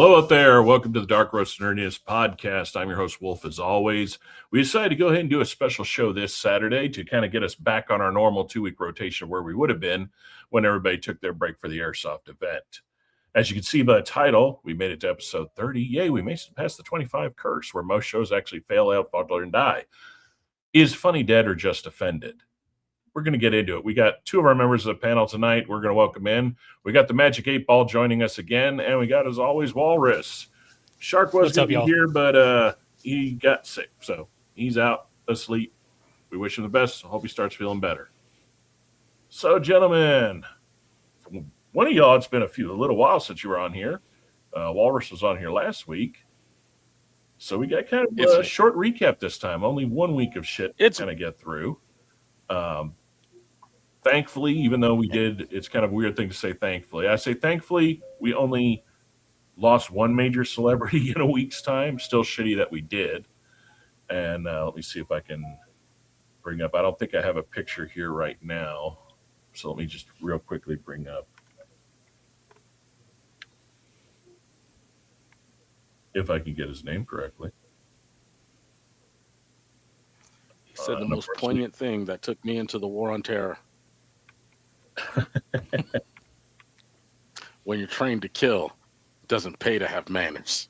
Hello out there. Welcome to the Dark Roast Nerdiness podcast. I'm your host, Wolf, as always. We decided to go ahead and do a special show this Saturday to kind of get us back on our normal 2-week rotation where we would have been when everybody took their break for the Airsoft event. As you can see by the title, we made it to episode 30. Yay, we made it past the 25 curse, where most shows actually fail out, falter, and die. Is Funny dead or just offended? We're going to get into it. We got two of our members of the panel tonight. We're going to welcome in. We got the Magic 8 Ball joining us again, and we got, as always, Walrus. Shark was going to be here, but he got sick, so he's out asleep. We wish him the best. I hope he starts feeling better. So, gentlemen, one of y'all, it's been a little while since you were on here. Walrus was on here last week. So we got kind of a short recap this time. Only 1 week of shit to kind of get through. Thankfully, even though we did, it's kind of a weird thing to say thankfully. I say thankfully, we only lost one major celebrity in a week's time. Still shitty that we did. And let me see if I can bring up. I don't think I have a picture here right now. So let me just real quickly bring up. If I can get his name correctly. He said the most poignant thing that took me into the war on terror. When you're trained to kill, it doesn't pay to have manners.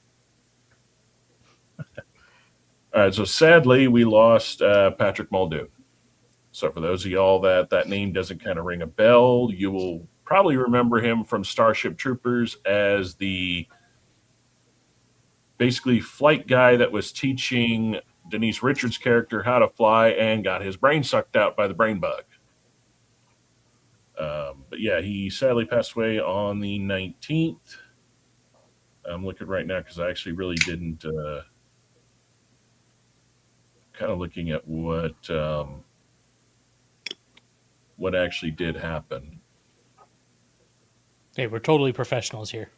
All right, so sadly, we lost Patrick Muldoon. So for those of y'all that name doesn't kind of ring a bell, you will probably remember him from Starship Troopers as the basically flight guy that was teaching Denise Richards' character how to fly and got his brain sucked out by the brain bug. But yeah, he sadly passed away on the 19th. I'm looking right now because I actually really didn't kind of looking at what actually did happen. Hey, we're totally professionals here.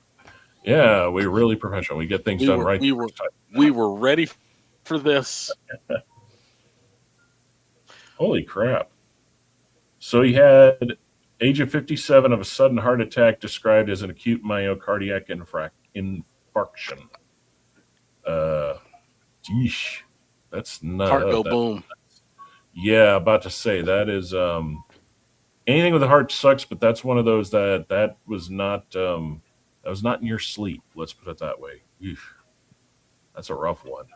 Yeah, we're really professional. We get things done right. We were ready for this. Holy crap. So he had age of 57 of a sudden heart attack described as an acute myocardiac infarction. Yeesh. That's not heart go boom. Yeah, about to say that is anything with the heart sucks, but that's one of those that was not in your sleep. Let's put it that way. Eesh. That's a rough one.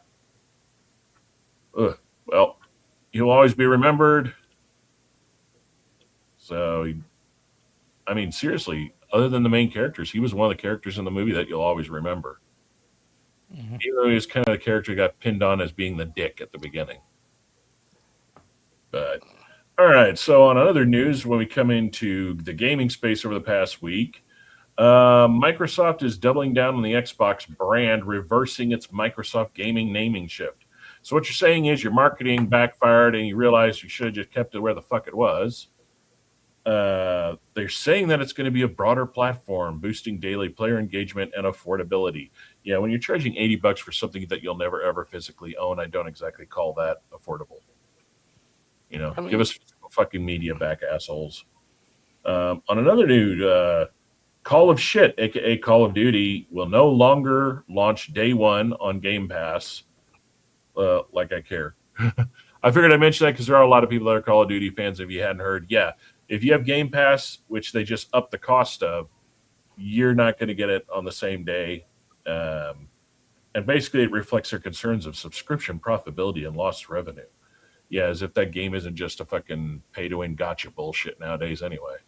Ugh. Well, he'll always be remembered. So, I mean, seriously, other than the main characters, he was one of the characters in the movie that you'll always remember. Mm-hmm. Even though he was kind of the character who got pinned on as being the dick at the beginning. But, all right, so on other news, when we come into the gaming space over the past week, Microsoft is doubling down on the Xbox brand, reversing its Microsoft gaming naming shift. So what you're saying is your marketing backfired and you realize you should have just kept it where the fuck it was. They're saying that it's going to be a broader platform, boosting daily player engagement and affordability. Yeah, when you're charging $80 for something that you'll never ever physically own, I don't exactly call that affordable. You know, give us fucking media back, assholes. On another note, Call of Shit, aka Call of Duty, will no longer launch day one on Game Pass. Like I care. I figured I'd mention that because there are a lot of people that are Call of Duty fans. If you hadn't heard, yeah. If you have Game Pass, which they just upped the cost of, you're not going to get it on the same day. And basically, it reflects their concerns of subscription profitability and lost revenue. Yeah, as if that game isn't just a fucking pay-to-win gotcha bullshit nowadays anyway.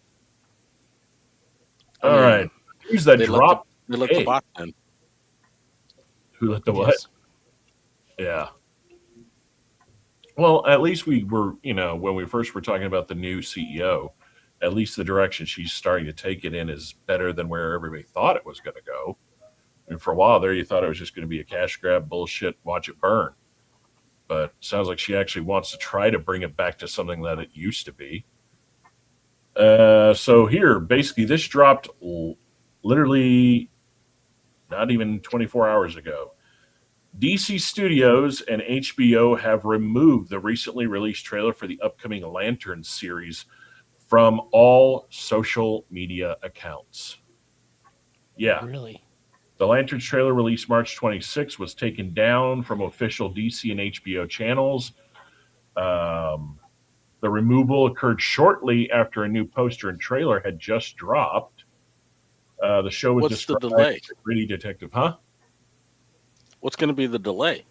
All right. Who's that drop? They let the bot in. Who let the what? Yeah. Well, at least we were, when we first were talking about the new CEO, at least the direction she's starting to take it in is better than where everybody thought it was going to go. And for a while there, you thought it was just going to be a cash grab bullshit, watch it burn. But it sounds like she actually wants to try to bring it back to something that it used to be. So here, basically, this dropped literally not even 24 hours ago. DC Studios and HBO have removed the recently released trailer for the upcoming Lantern series from all social media accounts. Yeah. Really? The Lanterns trailer released March 26 was taken down from official DC and HBO channels. The removal occurred shortly after a new poster and trailer had just dropped. The show was What's the described delay? as a gritty detective, huh? What's going to be the delay?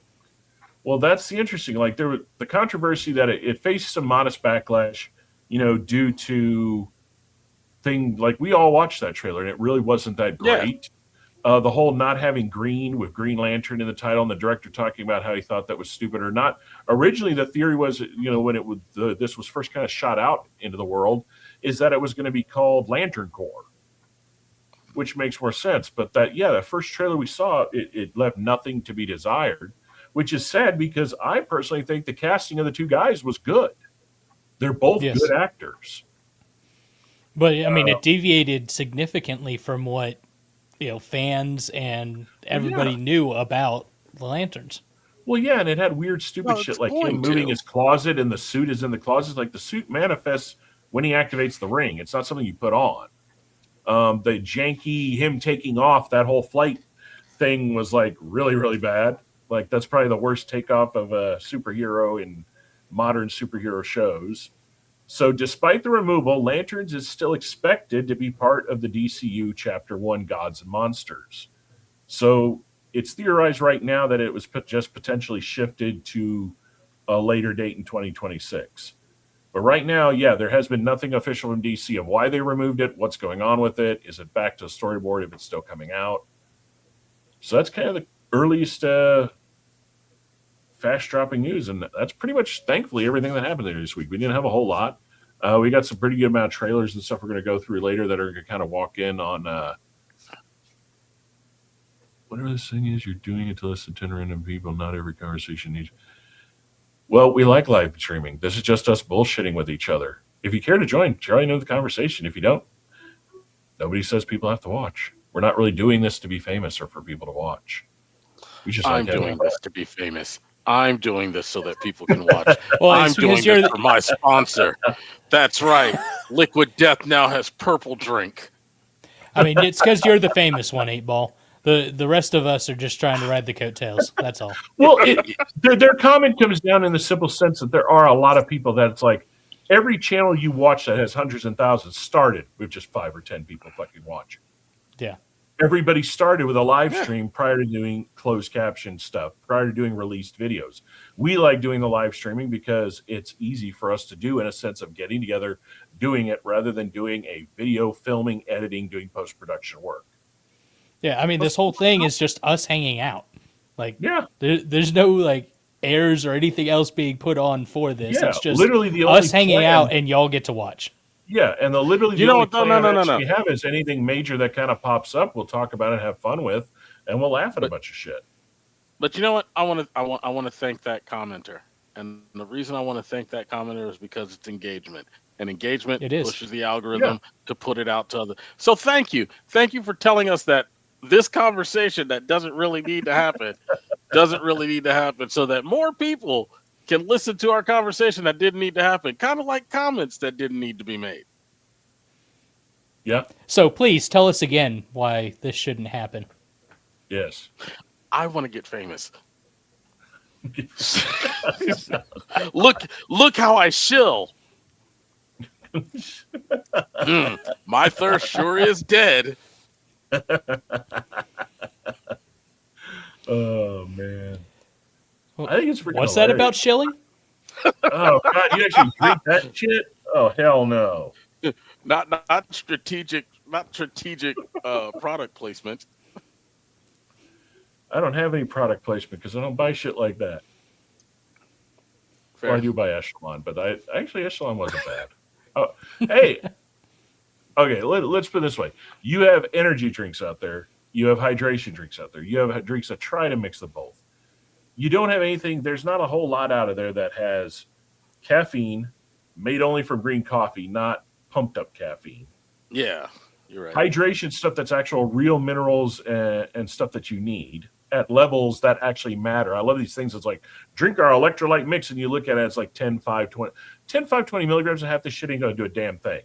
Well, that's the interesting. Like the controversy that it faced some modest backlash, due to thing like we all watched that trailer and it really wasn't that great. The whole not having green with Green Lantern in the title, and the director talking about how he thought that was stupid or not. Originally, the theory was, when this was first kind of shot out into the world, is that it was going to be called Lantern Corps, which makes more sense. But that first trailer we saw, it left nothing to be desired, which is sad because I personally think the casting of the two guys was good. They're both good actors. But I mean, it deviated significantly from what fans and everybody knew about the Lanterns. Well, yeah, and it had weird, stupid shit like him moving his closet and the suit is in the closet. Like the suit manifests when he activates the ring. It's not something you put on. The janky him taking off, that whole flight thing was like really, really bad. Like that's probably the worst takeoff of a superhero in modern superhero shows. So despite the removal, Lanterns is still expected to be part of the DCU Chapter 1 Gods and Monsters. So it's theorized right now that it was just potentially shifted to a later date in 2026. But right now, there has been nothing official from DC of why they removed it, what's going on with it, is it back to the storyboard if it's still coming out. So that's kind of the earliest fast-dropping news, and that's pretty much, thankfully, everything that happened there this week. We didn't have a whole lot. We got some pretty good amount of trailers and stuff we're going to go through later that are going to kind of walk in on whatever this thing is. You're doing it to less than 10 random people. Not every conversation needs... Well, we like live streaming. This is just us bullshitting with each other. If you care to join into the conversation. If you don't, nobody says people have to watch. We're not really doing this to be famous or for people to watch. I'm doing this to be famous. I'm doing this so that people can watch. Well, I'm doing this for my sponsor. That's right. Liquid Death now has purple drink. I mean, it's because you're the famous one, 8-Ball. The rest of us are just trying to ride the coattails. That's all. Well, their comment comes down in the simple sense that there are a lot of people that it's like every channel you watch that has hundreds and thousands started with just 5 or 10 people fucking watching. Yeah. Everybody started with a live stream prior to doing closed caption stuff, prior to doing released videos. We like doing the live streaming because it's easy for us to do in a sense of getting together, doing it rather than doing a video, filming, editing, doing post-production work. Yeah, I mean, this whole thing is just us hanging out. Like, there's no like airs or anything else being put on for this. Yeah, it's just literally the only us hanging out and y'all get to watch. Yeah, and the only no. we have is anything major that kind of pops up. We'll talk about it, have fun with, and we'll laugh at a bunch of shit. But you know what? I want to thank that commenter, and the reason I want to thank that commenter is because it's engagement, and engagement pushes the algorithm to put it out to others. So thank you for telling us that this conversation that doesn't really need to happen, so that more people can listen to our conversation that didn't need to happen, kind of like comments that didn't need to be made. Yeah. So please tell us again why this shouldn't happen. Yes. I want to get famous. Look how I shill. My thirst sure is dead. Oh man. I think it's freaking What's hilarious. that about shilling? Oh God, you actually drink that shit? Oh hell no. Not strategic product placement. I don't have any product placement because I don't buy shit like that. Fair. Or I do buy Echelon, but Echelon wasn't bad. Oh, hey. Okay, let's put it this way. You have energy drinks out there. You have hydration drinks out there. You have drinks that try to mix the both. You don't have anything. There's not a whole lot out of there that has caffeine made only from green coffee, not pumped up caffeine. Yeah, you're right. Hydration stuff that's actual real minerals and stuff that you need at levels that actually matter. I love these things. It's like drink our electrolyte mix, and you look at it, it's like 10, 5, 20 milligrams, and half this shit ain't going to do a damn thing.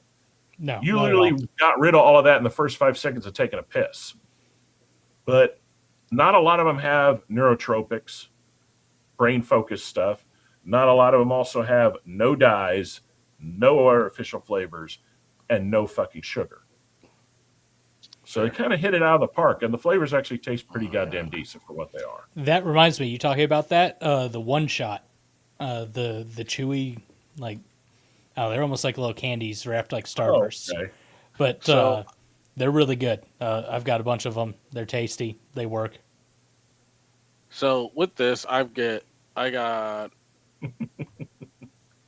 No, you literally got rid of all of that in the first 5 seconds of taking a piss. But Not a lot of them have neurotropics, brain focused stuff. Not a lot of them also have no dyes, no artificial flavors, and no fucking sugar. So they kind of hit it out of the park, and the flavors actually taste pretty goddamn decent for what they are. That reminds me, you talking about that? The one shot, the chewy, like, oh, they're almost like little candies wrapped like Starbursts. Oh, okay. But they're really good. I've got a bunch of them. They're tasty. They work. So with this, I got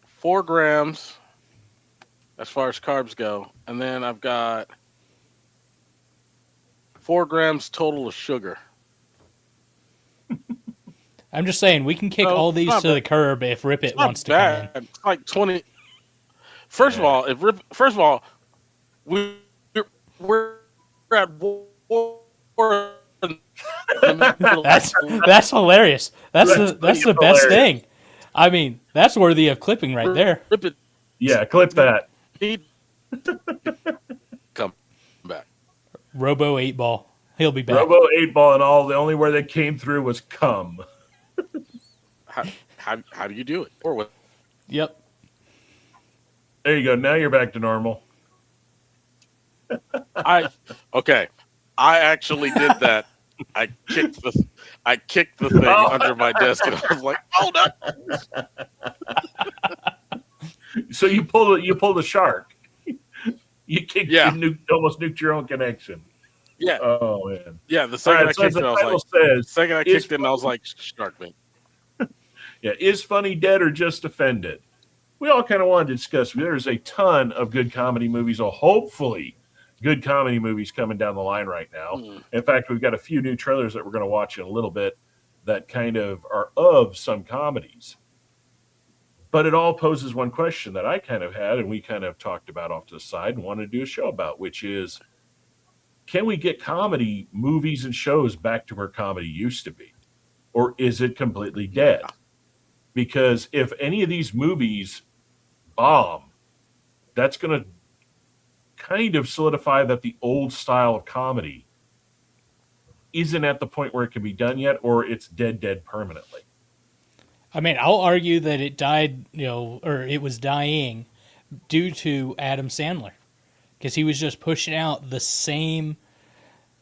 4 grams as far as carbs go, and then I've got 4 grams total of sugar. I'm just saying, we can kick all these to the curb if Rip It wants to come in. It's like 20. First of all, we're at war. That's hilarious. That's the best thing. I mean, that's worthy of clipping right there. Rip It. Yeah, clip that. Come back. Robo 8-Ball. He'll be back. Robo 8-Ball and all. The only word that came through was cum. How do you do it? Or what? Yep. There you go. Now you're back to normal. Okay. I actually did that. I kicked the thing under my desk, and I was like, "Oh no!" So you pulled a shark. You kicked. Yeah. You almost nuked your own connection. Yeah. Oh man. Yeah. The second Right, I kicked it, I was like, second I kicked it, and I was like, "Shark me." Yeah. Is funny dead or just offended? We all kind of wanted to discuss. There's a ton of good comedy movies, or hopefully good comedy movies coming down the line right now. In fact, we've got a few new trailers that we're going to watch in a little bit that kind of are of some comedies. But it all poses one question that I kind of had, and we kind of talked about off to the side and wanted to do a show about, which is, can we get comedy movies and shows back to where comedy used to be? Or is it completely dead? Because if any of these movies bomb, that's going to kind of solidify that the old style of comedy isn't at the point where it can be done yet, or it's dead permanently. I mean, I'll argue that it died, or it was dying due to Adam Sandler, because he was just pushing out the same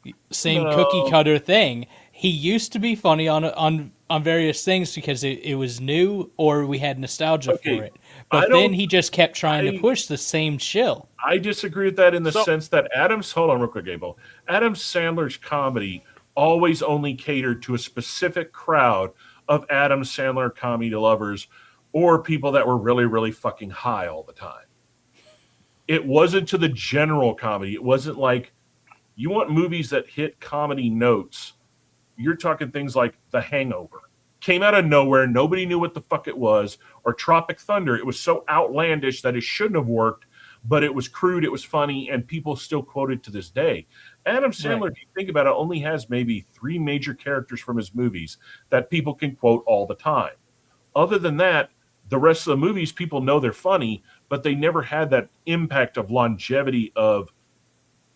cookie cutter thing. He used to be funny on various things because it was new or we had nostalgia for it. But then he just kept trying to push the same shill. I disagree with that in the sense that hold on real quick, Abel. Adam Sandler's comedy always only catered to a specific crowd of Adam Sandler comedy lovers or people that were really, really fucking high all the time. It wasn't to the general comedy. It wasn't like, you want movies that hit comedy notes. You're talking things like The Hangover. Came out of nowhere. Nobody knew what the fuck it was. Or Tropic Thunder. It was so outlandish that it shouldn't have worked, but it was crude, it was funny, and people still quote it to this day. Adam Sandler, if you think about it, only has maybe 3 major characters from his movies that people can quote all the time. Other than that, the rest of the movies, people know they're funny, but they never had that impact of longevity of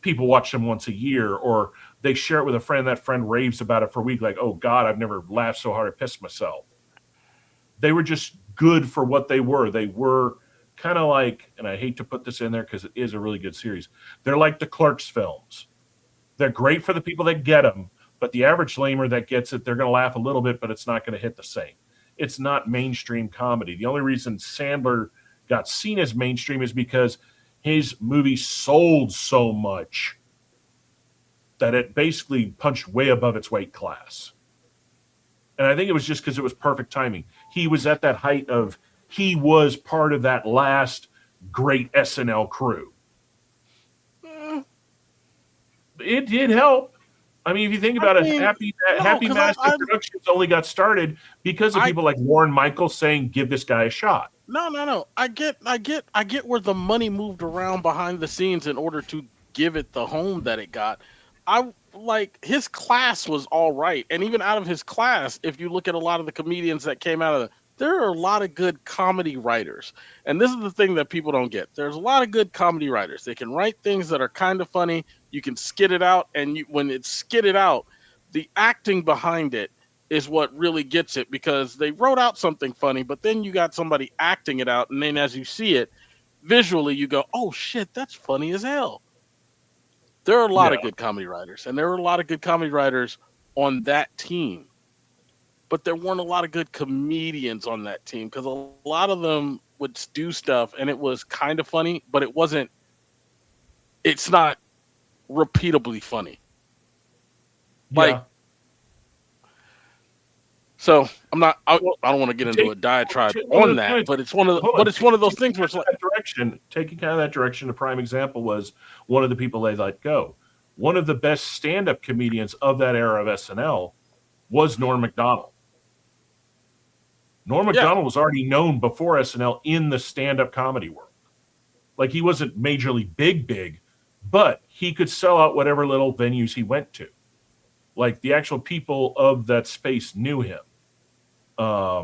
people watch them once a year, or they share it with a friend, that friend raves about it for a week, like, oh God, I've never laughed so hard I pissed myself. They were just good for what they were. They were kind of like, and I hate to put this in there because it is a really good series, they're like the Clerks films. They're great for the people that get them, but the average lamer that gets it, they're going to laugh a little bit, but it's not going to hit the same. It's not mainstream comedy. The only reason Sandler got seen as mainstream is because his movie sold so much that it basically punched way above its weight class. And I think it was just because it was perfect timing. He was at that height of, he was part of that last great SNL crew. It did help. I mean, if you think about it, Happy Master Productions only got started because of people like Warren Michaels saying, give this guy a shot. No. I get where the money moved around behind the scenes in order to give it the home that it got. His class was all right. And even out of his class, if you look at a lot of the comedians that came out of it, there are a lot of good comedy writers. And this is the thing that people don't get. There's a lot of good comedy writers. They can write things that are kind of funny. You can skit it out. And when it's skitted out, the acting behind it is what really gets it, because they wrote out something funny, but then you got somebody acting it out, and then as you see it visually, you go, "Oh shit, that's funny as hell." There are a lot of good comedy writers, and there were a lot of good comedy writers on that team, but there weren't a lot of good comedians on that team, because a lot of them would do stuff and it was kind of funny, but it's not repeatably funny. Like, so I don't want to get into a diatribe on that, but it's one of those things where it's like taking kind of that direction. A prime example was one of the people they let go. One of the best stand-up comedians of that era of SNL was Norm Macdonald. Norm Macdonald was already known before SNL in the stand-up comedy world. Like, he wasn't majorly big, but he could sell out whatever little venues he went to. Like, the actual people of that space knew him. I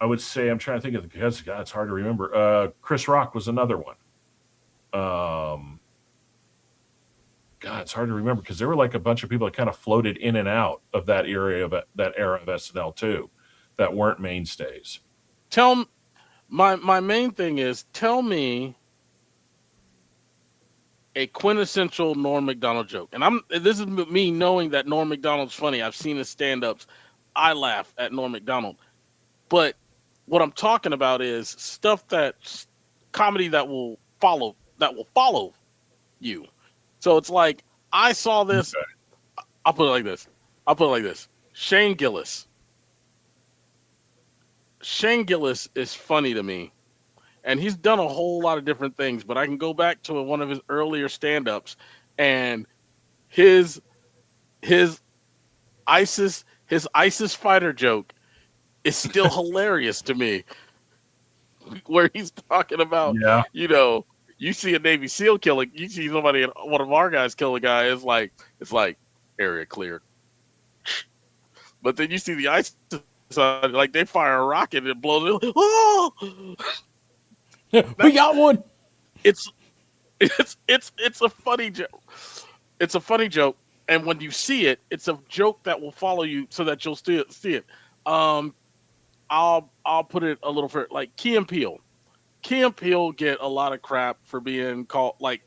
would say, I'm trying to think of the guys. God, it's hard to remember. Chris Rock was another one. God, it's hard to remember because there were like a bunch of people that kind of floated in and out of that era of SNL too, that weren't mainstays. My main thing is, tell me a quintessential Norm Macdonald joke. And this is me knowing that Norm Macdonald's funny. I've seen his stand-ups. I laugh at Norm Macdonald. But what I'm talking about is stuff comedy that will follow you. So it's like, I saw this. Okay. I'll put it like this. Shane Gillis. Shane Gillis is funny to me. And he's done a whole lot of different things, but I can go back to one of his earlier stand-ups, and his ISIS fighter joke is still hilarious to me. Where he's talking about, you see a Navy SEAL killing, you see somebody, one of our guys kill a guy, it's like area cleared. But then you see the ISIS, like they fire a rocket and it blows it. Oh! We got one. It's a funny joke. It's a funny joke, and when you see it, it's a joke that will follow you so that you'll see it. I'll put it a little further, like Key and Peele. Key and Peele get a lot of crap for being called, like,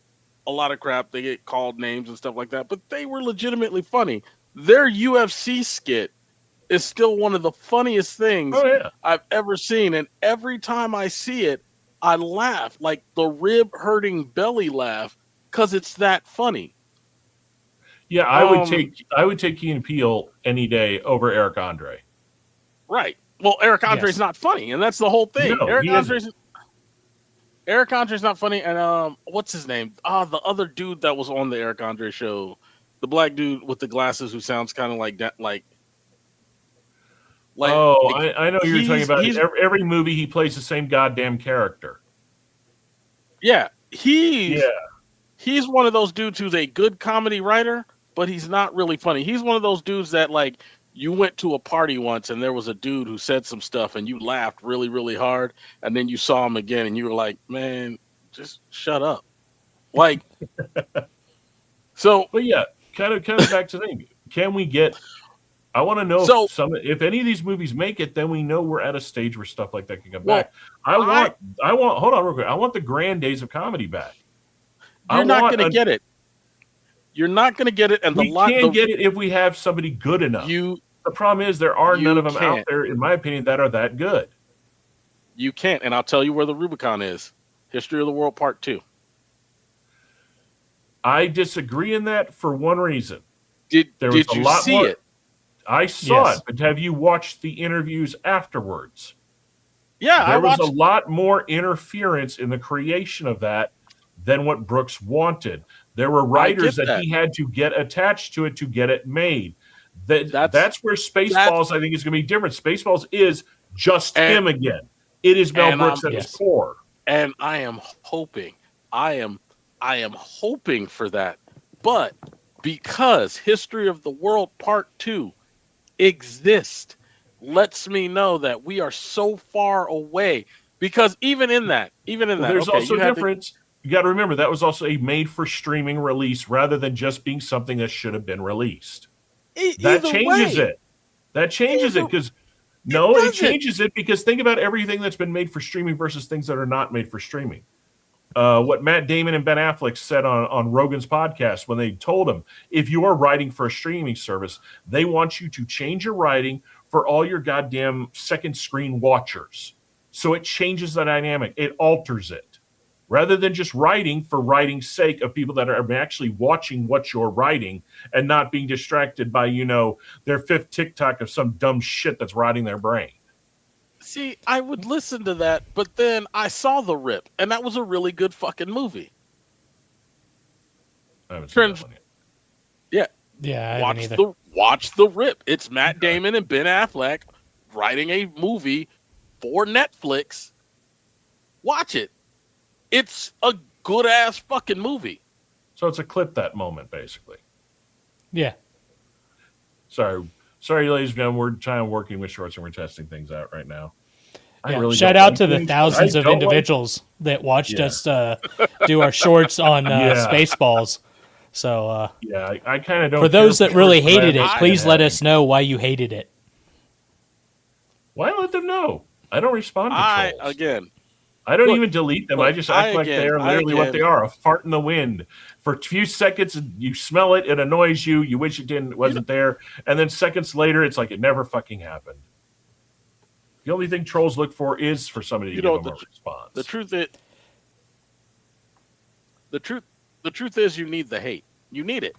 a lot of crap. They get called names and stuff like that, but they were legitimately funny. Their UFC skit is still one of the funniest things I've ever seen, and every time I see it, I laugh, like the rib-hurting belly laugh, because it's that funny. Yeah, I would take Key and Peele any day over Eric Andre. Right. Well, Eric Andre's not funny, and that's the whole thing. No, Eric Andre's not funny, and what's his name? The other dude that was on the Eric Andre show, the black dude with the glasses who sounds kind of like that, I know you're talking about. Every movie he plays the same goddamn character. Yeah, he's one of those dudes who's a good comedy writer, but he's not really funny. He's one of those dudes that, like, you went to a party once and there was a dude who said some stuff and you laughed really, really hard, and then you saw him again and you were like, man, just shut up. Like, so. But yeah, kind of back to the thing. Can we get? I want to know if any of these movies make it, then we know we're at a stage where stuff like that can come back. I want. Hold on, real quick. I want the grand days of comedy back. You're not going to get it. You're not going to get it, and we can't get it if we have somebody good enough. The problem is there are none of them out there, in my opinion, that are that good. You can't, and I'll tell you where the Rubicon is. History of the World Part 2. I disagree in that for one reason. Did you see it? I saw it, but have you watched the interviews afterwards? Yeah, there was a lot more interference in the creation of that than what Brooks wanted. There were writers that he had to get attached to it to get it made. That's where Spaceballs, I think, is going to be different. Spaceballs is just him again. It is Mel Brooks at his core. And I am hoping for that. But because History of the World Part 2 exists, lets me know that we are so far away. Because even in that, there's also a difference. You got to remember that was also a made for streaming release rather than just being something that should have been released. That changes it. That changes it because it changes it because think about everything that's been made for streaming versus things that are not made for streaming. What Matt Damon and Ben Affleck said on Rogan's podcast when they told him, if you are writing for a streaming service, they want you to change your writing for all your goddamn second screen watchers. So it changes the dynamic. It alters it. Rather than just writing for writing's sake of people that are actually watching what you're writing and not being distracted by, their fifth TikTok of some dumb shit that's rotting their brain. See, I would listen to that, but then I saw The Rip, and that was a really good fucking movie. I haven't seen that one yet. Yeah, I haven't either. Watch The Rip. It's Matt Damon and Ben Affleck writing a movie for Netflix. Watch it. It's a good-ass fucking movie. So it's a clip that moment, basically. Yeah. Sorry, ladies and gentlemen. We're working with shorts and we're testing things out right now. Shout out to the thousands of individuals that watched us do our shorts on Spaceballs. So I kind of don't. For those that really hated it, please let us know why you hated it. Why let them know? I don't respond to trolls. I don't even delete them. I just act like they are literally what they are, a fart in the wind. For a few seconds, you smell it, it annoys you, you wish it wasn't there, and then seconds later, it's like it never fucking happened. The only thing trolls look for is for somebody to give them a response. The truth is you need the hate. You need it.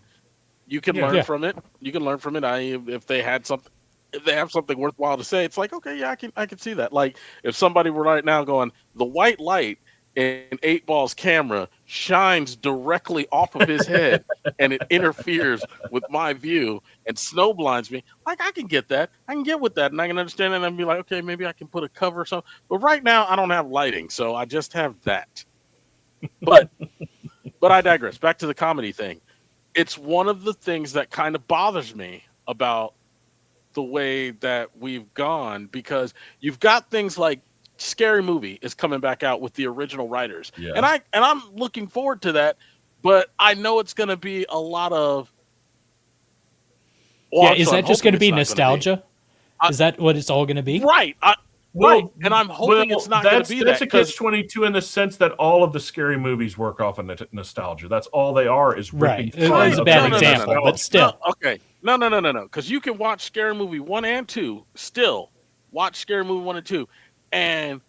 You can learn from it. You can learn from it. If they have something worthwhile to say, it's like, okay, yeah, I can see that. Like if somebody were right now going, the white light in 8Ball's camera shines directly off of his head and it interferes with my view and snow blinds me. Like I can get that. I can get with that and I can understand it and I'd be like, okay, maybe I can put a cover or something. But right now I don't have lighting, so I just have that. But I digress. Back to the comedy thing. It's one of the things that kind of bothers me about the way that we've gone, because you've got things like Scary Movie is coming back out with the original writers. Yeah. And I'm looking forward to that, but I know it's going to be a lot of is that just going to be nostalgia? Is that what it's all going to be? Right. Right. And I'm hoping it's not going to be that. That's a catch-22 in the sense that all of the scary movies work off of nostalgia. That's all they are is ripping. Right. It was a bad example, but still. No, okay. No. Because you can watch Scary Movie 1 and 2, still. Watch Scary Movie 1 and 2. And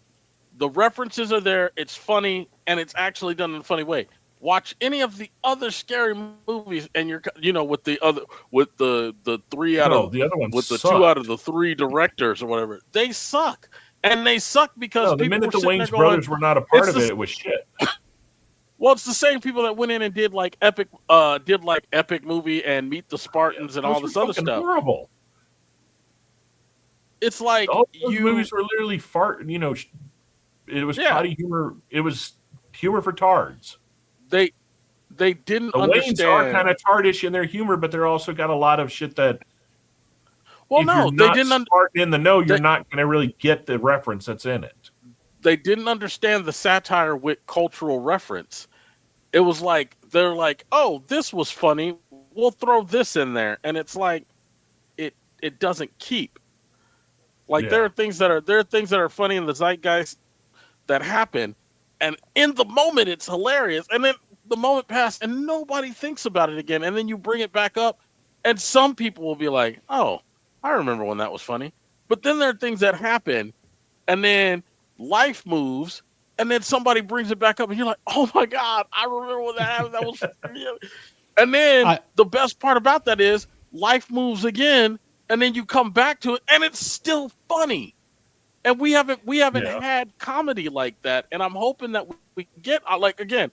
the references are there. It's funny, and it's actually done in a funny way. Watch any of the other scary movies, and with the 3 out of the other ones with the suck. 2 out of the 3 directors or whatever, they suck, and they suck because the minute the Wayans brothers were not a part of it was shit. Well, it's the same people that went in and did like Epic Movie and Meet the Spartans and all this other stuff. Horrible. It's like all those movies were literally fart. It was potty humor. It was humor for tards. They didn't understand. The Wayans are kind of tardish in their humor, but they're also got a lot of shit that. Well, if no, you're they not didn't. Smart in the know, you're not going to really get the reference that's in it. They didn't understand the satire with cultural reference. It was like they're like, "Oh, this was funny. We'll throw this in there," and it's like, it doesn't keep. Like there are things that are funny in the zeitgeist that happen, and in the moment it's hilarious, and then the moment passed and nobody thinks about it again, and then you bring it back up, and some people will be like, "Oh, I remember when that was funny," but then there are things that happen, and then life moves, and then somebody brings it back up, and you're like, "Oh my God, I remember when that happened. That was," and then the best part about that is life moves again. And then you come back to it, and it's still funny. And we haven't had comedy like that. And I'm hoping that we get again.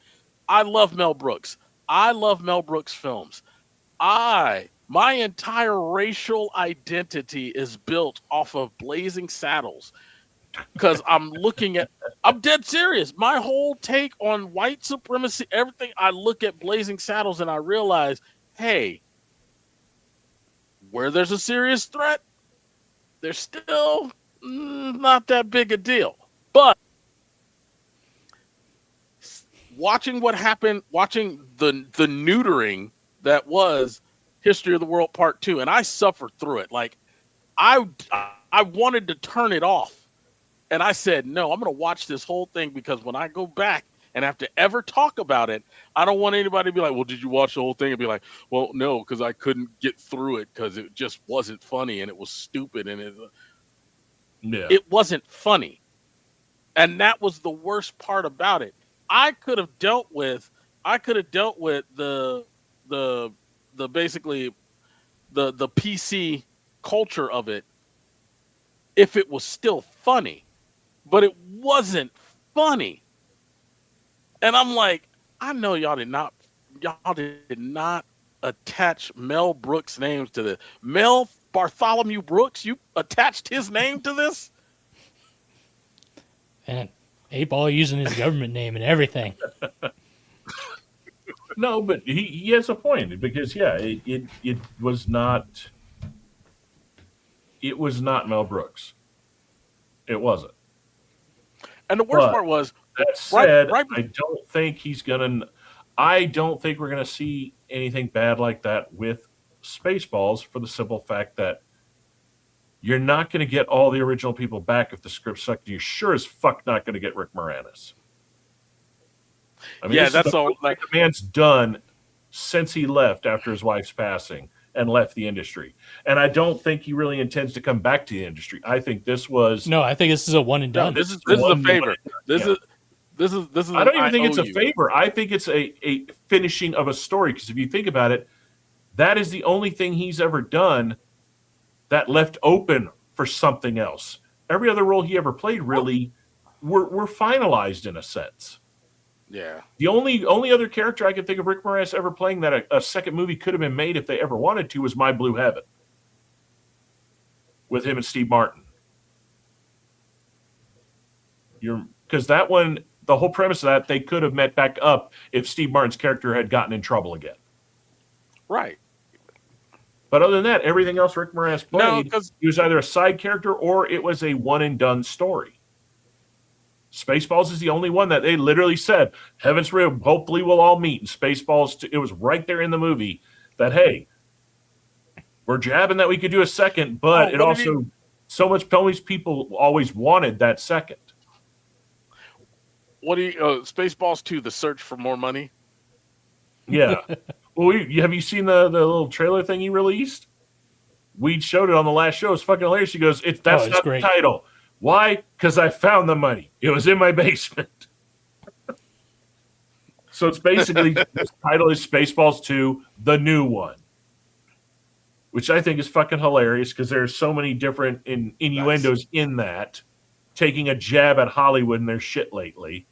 I love Mel Brooks. I love Mel Brooks films. My entire racial identity is built off of Blazing Saddles, because I'm dead serious. My whole take on white supremacy, everything. I look at Blazing Saddles and I realize, hey, where there's a serious threat, there's still not that big a deal. But watching what happened, watching the neutering that was History of the World Part 2, and I suffered through it. Like I wanted to turn it off, and I said, no, I'm going to watch this whole thing, because when I go back and have to ever talk about it, I don't want anybody to be like, well, did you watch the whole thing? And be like, well, no, because I couldn't get through it because it just wasn't funny and it was stupid and it wasn't funny. And that was the worst part about it. I could have dealt with the basically the PC culture of it if it was still funny, but it wasn't funny. And I'm like, I know y'all did not attach Mel Brooks' names to this. Mel Bartholomew Brooks, you attached his name to this? And 8-Ball using his government name and everything. No, but he has a point, because it was not Mel Brooks. It wasn't. And the worst part was, that said, I don't think we're gonna see anything bad like that with Spaceballs, for the simple fact that you're not going to get all the original people back if the script sucked. You're sure as fuck not going to get Rick Moranis. I mean, that's all. Like, the man's done since he left after his wife's passing and left the industry, and I don't think he really intends to come back to the industry. I think this was I think this is a one and done. No, this is a favor. This is. I don't even think it's a favor. I think it's a finishing of a story, because if you think about it, that is the only thing he's ever done that left open for something else. Every other role he ever played really were finalized in a sense. Yeah. The only other character I can think of Rick Moranis ever playing that a second movie could have been made if they ever wanted to was My Blue Heaven, with him and Steve Martin. Because that one, the whole premise of that, they could have met back up if Steve Martin's character had gotten in trouble again. Right. But other than that, everything else Rick Moranis played, he was either a side character or it was a one-and-done story. Spaceballs is the only one that they literally said, Heaven's Rib, hopefully we'll all meet. And Spaceballs, it was right there in the movie that, hey, we're jabbing that we could do a second, but so much people always wanted that second. What do you, Spaceballs 2, The Search for More Money? Yeah. Well, have you seen the little trailer thing he released? We showed it on the last show. It's fucking hilarious. He goes, that's not great. The title. Why? Because I found the money. It was in my basement. So it's basically, the title is Spaceballs 2, the new one. Which I think is fucking hilarious, because there's so many different innuendos in that, taking a jab at Hollywood and their shit lately.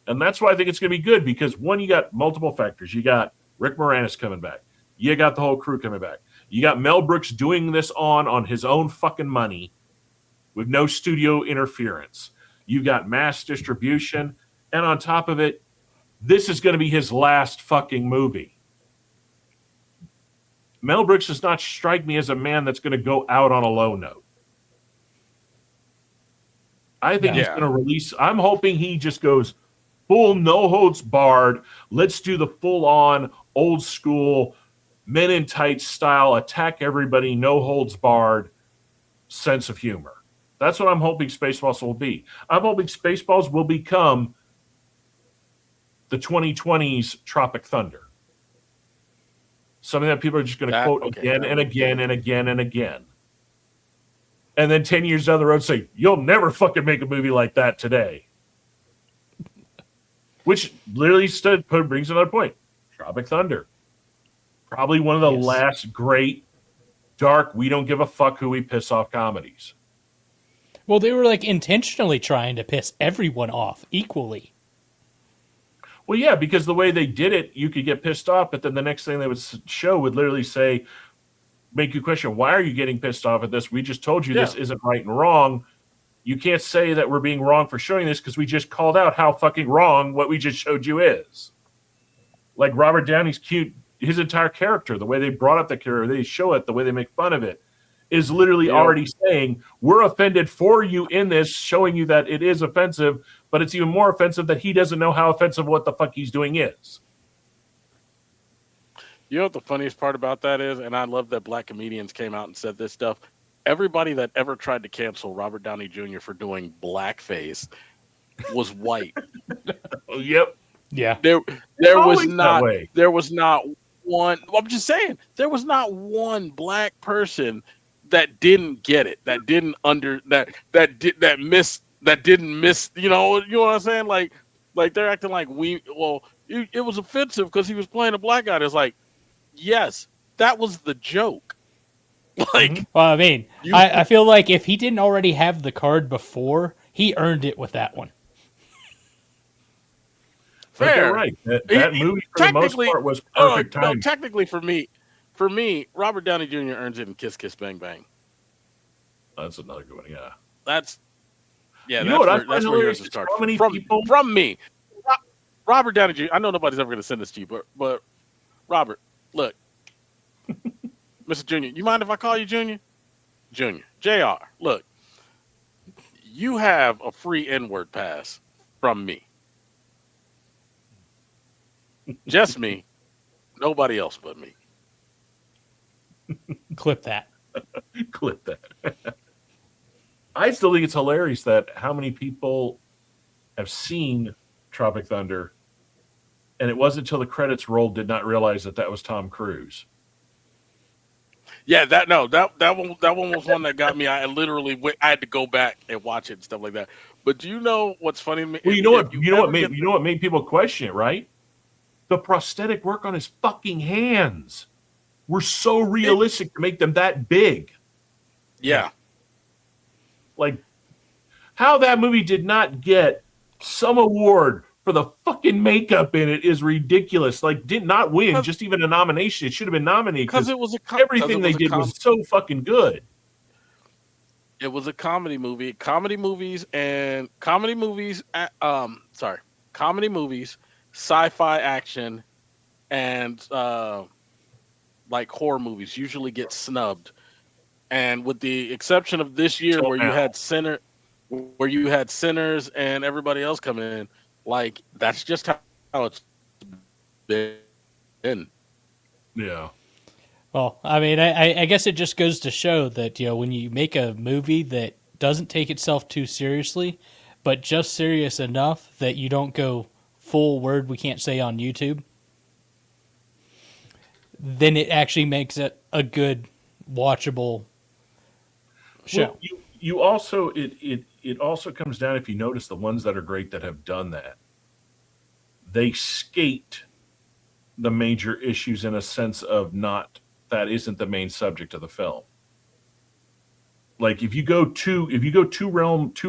And that's why I think it's going to be good, because one, you got multiple factors. You got Rick Moranis coming back. You got the whole crew coming back. You got Mel Brooks doing this on his own fucking money with no studio interference. You got mass distribution. And on top of it, this is going to be his last fucking movie. Mel Brooks does not strike me as a man that's going to go out on a low note. I think he's going to release. I'm hoping he just goes full, no holds barred. Let's do the full on old school Men in Tights style, attack everybody, no holds barred sense of humor. That's what I'm hoping Spaceballs will be. I'm hoping Spaceballs will become the 2020s Tropic Thunder. Something that people are just going to quote again and again and again and again. And then 10 years down the road say, you'll never fucking make a movie like that today. Which literally brings another point. Tropic Thunder. Probably one of the last great, dark, we don't give a fuck who we piss off comedies. Well, they were like intentionally trying to piss everyone off equally. Well, yeah, because the way they did it, you could get pissed off, but then the next thing they would show would literally say, make you question, why are you getting pissed off at this? We just told you this isn't right and wrong. You can't say that we're being wrong for showing this because we just called out how fucking wrong what we just showed you is. Like Robert Downey's his entire character, the way they brought up the character, they show it, the way they make fun of it, is literally already saying, we're offended for you in this, showing you that it is offensive, but it's even more offensive that he doesn't know how offensive what the fuck he's doing is. You know what the funniest part about that is, and I love that black comedians came out and said this stuff. Everybody that ever tried to cancel Robert Downey Jr. for doing blackface was white. Oh, yep. Yeah. There Always that way. there was not one. I'm just saying, there was not one black person that didn't get it, that didn't didn't miss. You know what I'm saying? Like they're acting like it was offensive because he was playing a black guy. It's like, yes, that was the joke. Like, well, I mean, I feel like if he didn't already have the card before, he earned it with that one. Fair. But you're right. That movie, for the most part, was perfect time. No, technically, for me, Robert Downey Jr. earns it in Kiss Kiss Bang Bang. That's another good one. Yeah. That's that's where yours starts. From me, Robert Downey Jr. I know nobody's ever going to send this to you, but Robert, look, Mr. Junior, you mind if I call you Junior? Junior, JR, look, you have a free N-word pass from me. Just me, nobody else but me. Clip that. Clip that. I still think it's hilarious that how many people have seen Tropic Thunder, and it wasn't until the credits rolled did not realize that was Tom Cruise. Yeah, that one was one that got me. I literally I had to go back and watch it and stuff like that. But do you know what's funny to me? Well, you know what made people question it, right? The prosthetic work on his fucking hands were so realistic to make them that big. Yeah. Like, how that movie did not get some award for the fucking makeup in it is ridiculous. Like, did not win just even a nomination. It should have been nominated because everything they did was so fucking good. It was a comedy movie. Comedy movies, sci-fi action, and like horror movies usually get snubbed. And with the exception of this year, where you had Sinners and everybody else come in, like that's just how it's been. Yeah. Well, I mean, I guess it just goes to show that when you make a movie that doesn't take itself too seriously, but just serious enough that you don't go full word we can't say on YouTube, then it actually makes it a good watchable show. Well, you also it also comes down, if you notice, the ones that are great that have done that, they skate the major issues in a sense of that isn't the main subject of the film. Like if you go too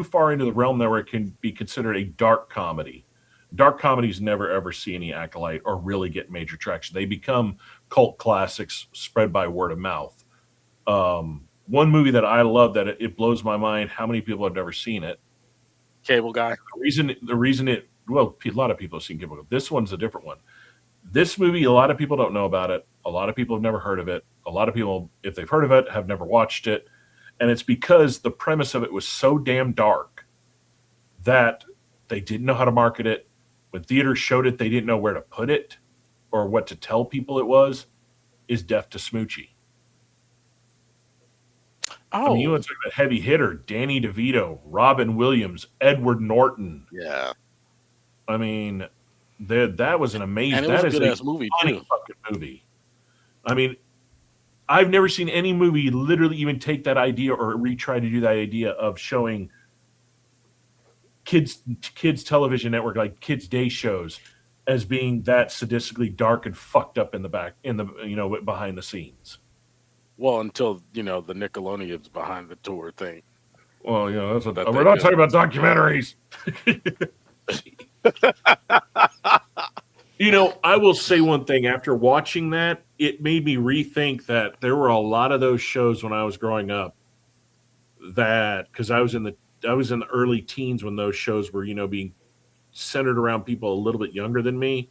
far into the realm where it can be considered a dark comedy. Dark comedies never ever see any acolyte or really get major traction. They become cult classics spread by word of mouth. One movie that I love that it blows my mind how many people have never seen it. Cable Guy. The reason a lot of people have seen Cable Guy. This one's a different one. This movie, a lot of people don't know about it. A lot of people have never heard of it. A lot of people, if they've heard of it, have never watched it. And it's because the premise of it was so damn dark that they didn't know how to market it. When theaters showed it, they didn't know where to put it or what to tell people it was. Is Death to Smoochie. Oh. I mean, you want to talk about heavy hitter, Danny DeVito, Robin Williams, Edward Norton. Yeah. I mean, that was an amazing. And it was a good-ass movie, too. Fucking movie. I mean, I've never seen any movie literally even take that idea or retry to do that idea of showing kids television network, like kids' day shows, as being that sadistically dark and fucked up behind the scenes. Well, until the Nickelodeon's behind the tour thing. Well, we're not talking about documentaries. I will say one thing. After watching that, it made me rethink that there were a lot of those shows when I was growing up. Because I was in the early teens when those shows were being centered around people a little bit younger than me.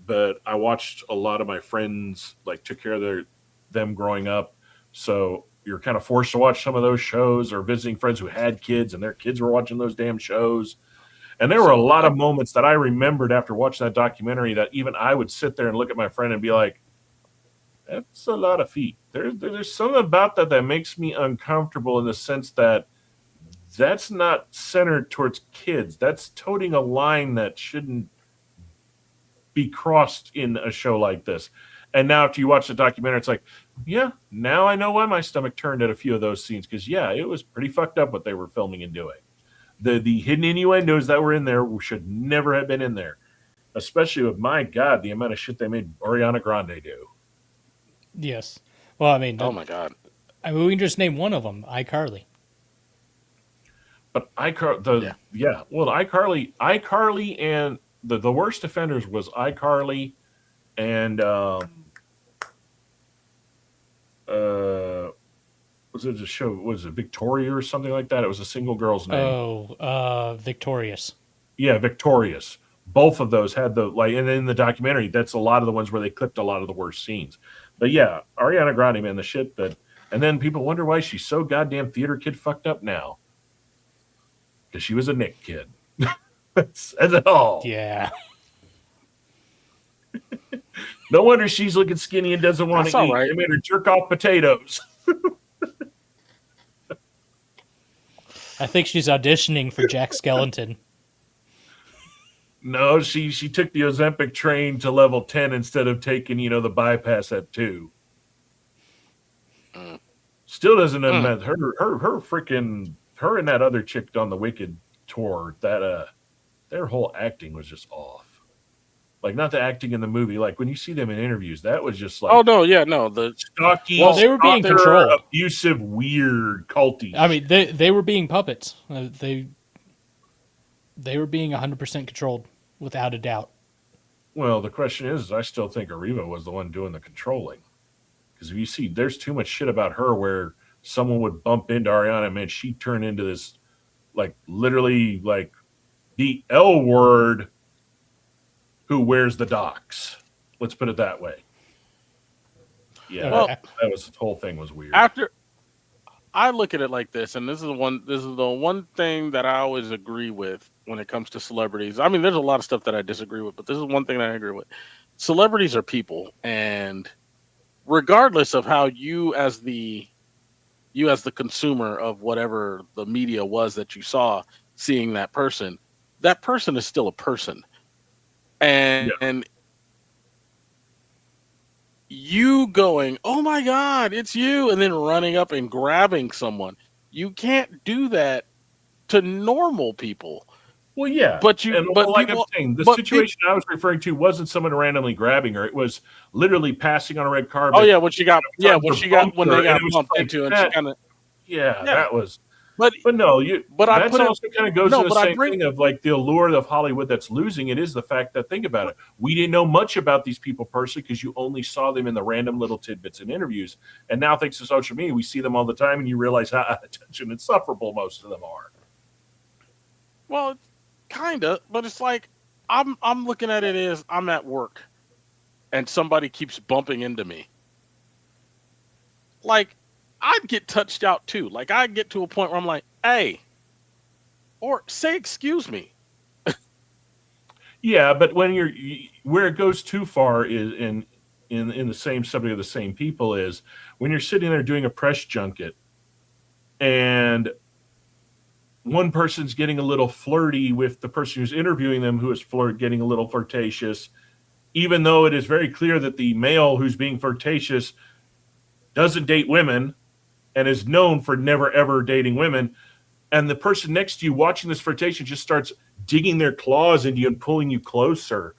But I watched a lot of my friends took care of them growing up. So you're kind of forced to watch some of those shows, or visiting friends who had kids and their kids were watching those damn shows. And there were a lot of moments that I remembered after watching that documentary that even I would sit there and look at my friend and be like, That's a lot of feet. There's something about that makes me uncomfortable in the sense that that's not centered towards kids. That's toting a line that shouldn't be crossed in a show like this. And now after you watch the documentary, it's like, yeah, now I know why my stomach turned at a few of those scenes, because yeah, it was pretty fucked up what they were filming and doing. The hidden innuendos that were in there should never have been in there. Especially with, my God, the amount of shit they made Ariana Grande do. Yes. Well, I mean, oh my God. I mean, we can just name one of them, iCarly. But iCarly, and the worst offenders was iCarly and was it a show? Was it Victoria or something like that? It was a single girl's name. Oh, Victorious. Yeah, Victorious. Both of those had and in the documentary, that's a lot of the ones where they clipped a lot of the worst scenes. But yeah, Ariana Grande, man, the shit that, and then people wonder why she's so goddamn theater kid fucked up now. Because she was a Nick kid. That says it all. Yeah. No wonder she's looking skinny and doesn't want to eat. Right. They made her jerk off potatoes. I think she's auditioning for Jack Skellington. No, she took the Ozempic train to level 10 instead of taking, the bypass at 2. Still doesn't admit her freaking, her and that other chick on the Wicked tour, that their whole acting was just off. Like, not the acting in the movie, like when you see them in interviews, that was just like, oh no, yeah, no, the stocky, well, they were being controlled, abusive, weird, culty. I mean, they were being puppets. They were being 100% controlled, without a doubt. Well, the question is, I still think Arriva was the one doing the controlling. Because if you see, there's too much shit about her where someone would bump into Ariana, man, she'd turn into this, like, literally, like, the L word who wears the docks. Let's put it that way. Yeah, well, that was, the whole thing was weird. After I look at it like this, and this is the one thing that I always agree with when it comes to celebrities. I mean, there's a lot of stuff that I disagree with, but this is one thing that I agree with. Celebrities are people, and regardless of how you as the consumer of whatever the media was that you saw seeing that person is still a person. And you going, oh my God, it's you, and then running up and grabbing someone. You can't do that to normal people. Well, yeah, but I'm saying, the situation I was referring to wasn't someone randomly grabbing her; it was literally passing on a red carpet. Oh yeah, when they got bumped into, and she kind of that was. But no, that's also kind of goes to the same thing of like the allure of Hollywood that's losing. It is the fact that, think about it, we didn't know much about these people personally because you only saw them in the random little tidbits in interviews. And now, thanks to social media, we see them all the time, and you realize how attention insufferable most of them are. Well, kind of, but it's like I'm looking at it as I'm at work, and somebody keeps bumping into me. Like, I'd get touched out too. Like, I'd get to a point where I'm like, hey, or say excuse me. Yeah, but when where it goes too far is in the same subject of the same people is when you're sitting there doing a press junket and one person's getting a little flirty with the person who's interviewing them, who is getting a little flirtatious, even though it is very clear that the male who's being flirtatious doesn't date women and is known for never, ever dating women. And the person next to you watching this flirtation just starts digging their claws into you and pulling you closer.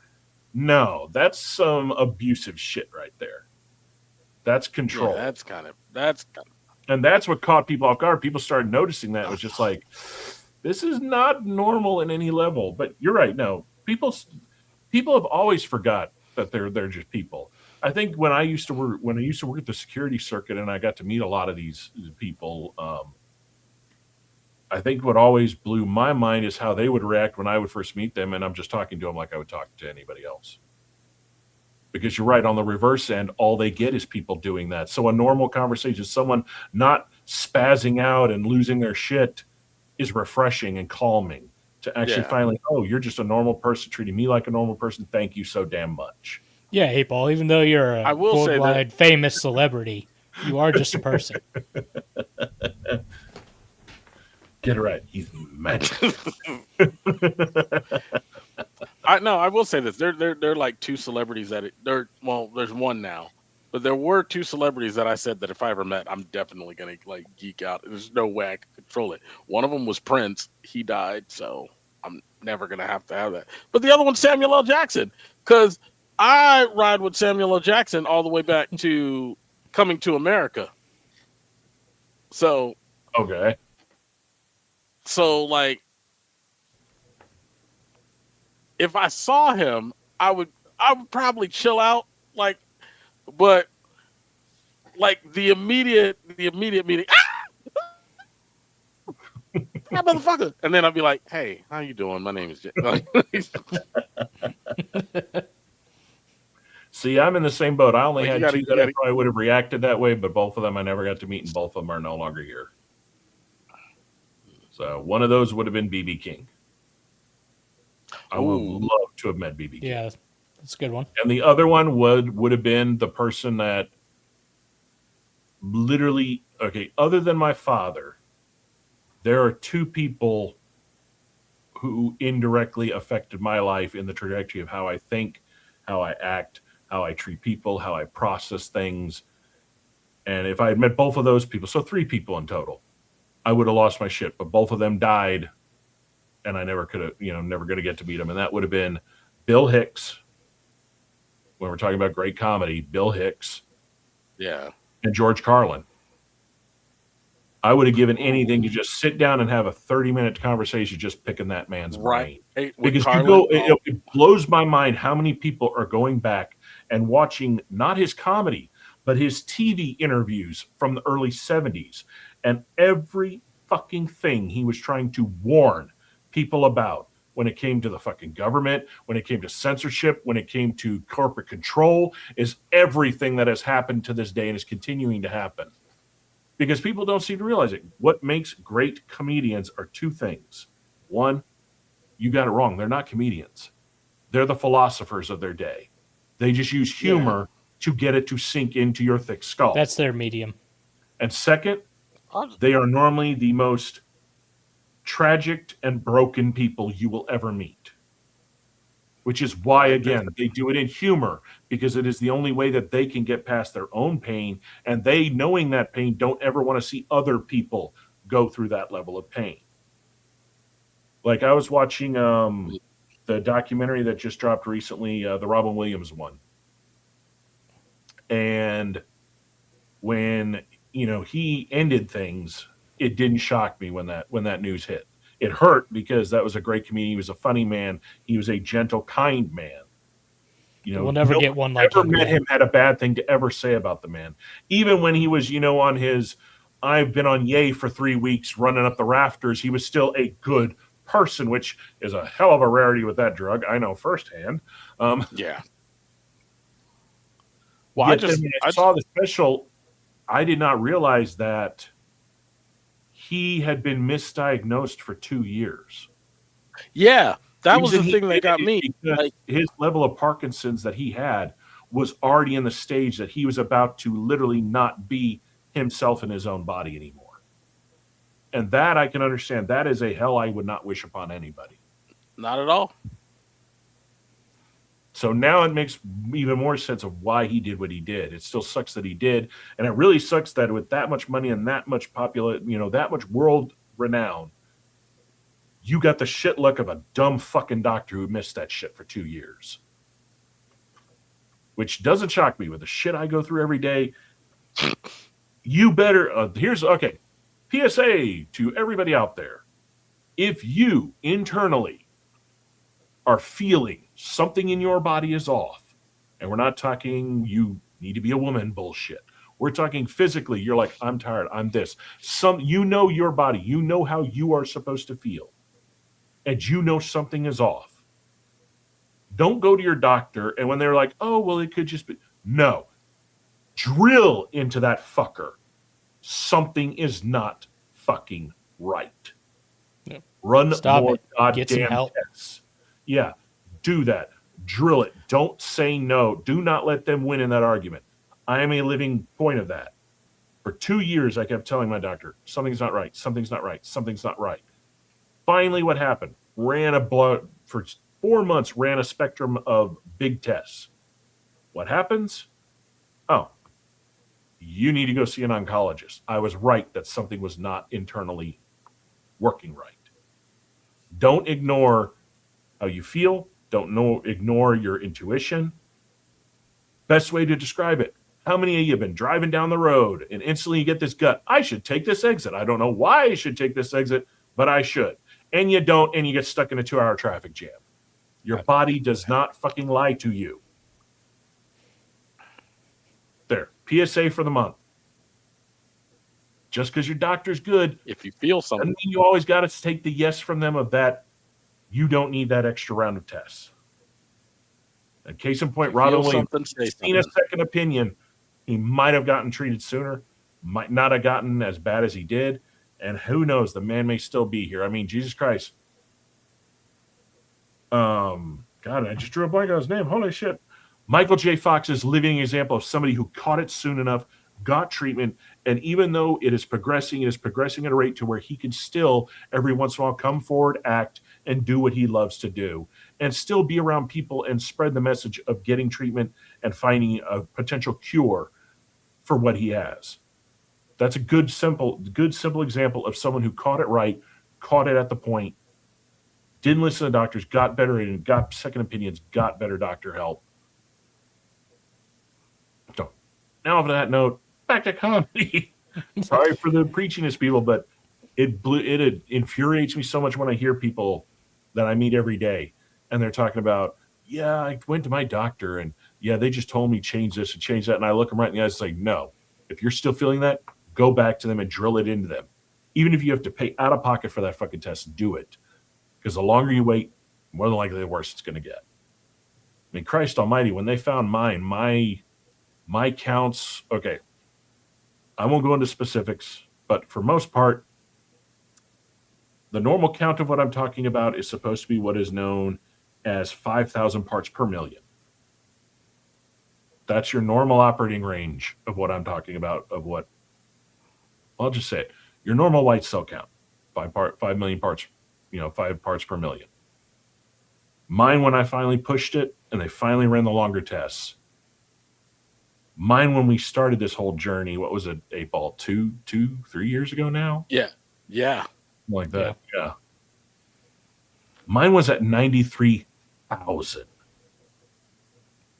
No, that's some abusive shit right there. That's control. Yeah, and that's what caught people off guard. People started noticing that. It was just like, this is not normal in any level. But you're right. No, people have always forgot that they're just people. I think when I used to work at the security circuit and I got to meet a lot of these people, I think what always blew my mind is how they would react when I would first meet them, and I'm just talking to them like I would talk to anybody else. Because you're right, on the reverse end, all they get is people doing that. So a normal conversation, someone not spazzing out and losing their shit, is refreshing and calming to actually finally, oh, you're just a normal person treating me like a normal person. Thank you so damn much. Yeah, 8-Ball, even though you're a I will say that worldwide famous celebrity, you are just a person. Get it right. He's magic. I will say this. They're like two celebrities there's one now. But there were two celebrities that I said that if I ever met, I'm definitely gonna like geek out. There's no way I could control it. One of them was Prince. He died, so I'm never gonna have to have that. But the other one's Samuel L. Jackson, because I ride with Samuel L. Jackson all the way back to Coming to America. So Okay. So like, if I saw him, I would probably chill out. Like, but like the immediate meeting, that motherfucker, and then I'd be like, "Hey, how you doing? My name is Jay." See, I'm in the same boat. I only Like, had two that I probably would have reacted that way, but both of them I never got to meet, and both of them are no longer here. So one of those would have been BB King. I would love to have met BB King. Yeah, that's a good one. And the other one would have been the person that literally, okay, other than my father, there are two people who indirectly affected my life in the trajectory of how I think, how I act, how I treat people, how I process things. And if I had met both of those people, so 3 people in total, I would have lost my shit. But both of them died, and I never could have, never going to get to meet them. And that would have been Bill Hicks. When we're talking about great comedy, Bill Hicks. Yeah. And George Carlin. I would have given anything to just sit down and have a 30-minute conversation just picking that man's brain. Hey, because Carlin, it blows my mind how many people are going back and watching not his comedy, but his TV interviews from the early 70s. And every fucking thing he was trying to warn people about when it came to the fucking government, when it came to censorship, when it came to corporate control, is everything that has happened to this day and is continuing to happen. Because people don't seem to realize it. What makes great comedians are 2 things. One, you got it wrong. They're not comedians. They're the philosophers of their day. They just use humor to get it to sink into your thick skull. That's their medium. And second, they are normally the most tragic and broken people you will ever meet. Which is why, again, they do it in humor, because it is the only way that they can get past their own pain, and they, knowing that pain, don't ever want to see other people go through that level of pain. Like, I was watching the documentary that just dropped recently, the Robin Williams one. And when, he ended things, it didn't shock me when that news hit. It hurt because that was a great comedian. He was a funny man. He was a gentle, kind man. We'll never get one like him. Never met him had a bad thing to ever say about the man. Even when he was, on his, I've been on Ye for 3 weeks running up the rafters, he was still a good person, which is a hell of a rarity with that drug. I know firsthand. Yeah. Well, I saw the special. I did not realize that he had been misdiagnosed for 2 years. Yeah, that was the thing that got me. Like, his level of Parkinson's that he had was already in the stage that he was about to literally not be himself in his own body anymore. And that I can understand. That is a hell I would not wish upon anybody. Not at all. So now it makes even more sense of why he did what he did. It still sucks that he did. And it really sucks that with that much money and that much that much world renown, you got the shit luck of a dumb fucking doctor who missed that shit for 2 years. Which doesn't shock me with the shit I go through every day. You better, okay. PSA to everybody out there. If you internally are feeling something in your body is off, and we're not talking you need to be a woman bullshit. We're talking physically. You're like, I'm tired. I'm this. Your body. You know how you are supposed to feel. And you know something is off. Don't go to your doctor, and when they're like, oh, well, it could just be. No. Drill into that fucker. Something is not fucking right. Yep. Run Stop more it. goddamn Get some help. tests. Yeah, do that. Drill it. Don't say no. Do not let them win in that argument. I am a living point of that. For 2 years, I kept telling my doctor, something's not right, something's not right, something's not right. Finally, what happened? For 4 months, ran a spectrum of big tests. What happens? Oh, you need to go see an oncologist. I was right that something was not internally working right. Don't ignore how you feel. Don't ignore your intuition. Best way to describe it. How many of you have been driving down the road and instantly you get this gut? I should take this exit. I don't know why I should take this exit, but I should. And you don't, and you get stuck in a 2-hour traffic jam. Your body does not fucking lie to you. There. PSA for the month. Just because your doctor's good, if you feel something, doesn't mean you always got to take the yes from them of that. You don't need that extra round of tests. And case in point, Ronald Williams, seen a second opinion. He might have gotten treated sooner, might not have gotten as bad as he did. And who knows, the man may still be here. I mean, Jesus Christ. God, I just drew a blank on his name. Holy shit. Michael J. Fox is a living example of somebody who caught it soon enough, got treatment, and even though it is progressing at a rate to where he can still, every once in a while, come forward, act, and do what he loves to do, and still be around people and spread the message of getting treatment and finding a potential cure for what he has. That's a good, simple example of someone who caught it right, caught it at the point, didn't listen to doctors, got better and got second opinions, got better doctor help. So now on that note, back to comedy. Sorry for the preachiness, people, but it infuriates me so much when I hear people that I meet every day and they're talking about, yeah, I went to my doctor and yeah, they just told me change this and change that. And I look them right in the eyes and say, no, if you're still feeling that, go back to them and drill it into them. Even if you have to pay out of pocket for that fucking test, do it. Because the longer you wait, more than likely the worse it's going to get. I mean, Christ almighty, when they found mine, my counts, okay, I won't go into specifics, but for most part, the normal count of what I'm talking about is supposed to be what is known as 5,000 parts per million. That's your normal operating range of what I'm talking about, of what, I'll just say it, your normal white cell count, 5 million parts, 5 parts per million. Mine, when I finally pushed it and they finally ran the longer tests, mine, when we started this whole journey, what was it, 8-ball, 3 years ago now? Yeah. Like that, yeah. Mine was at 93,000.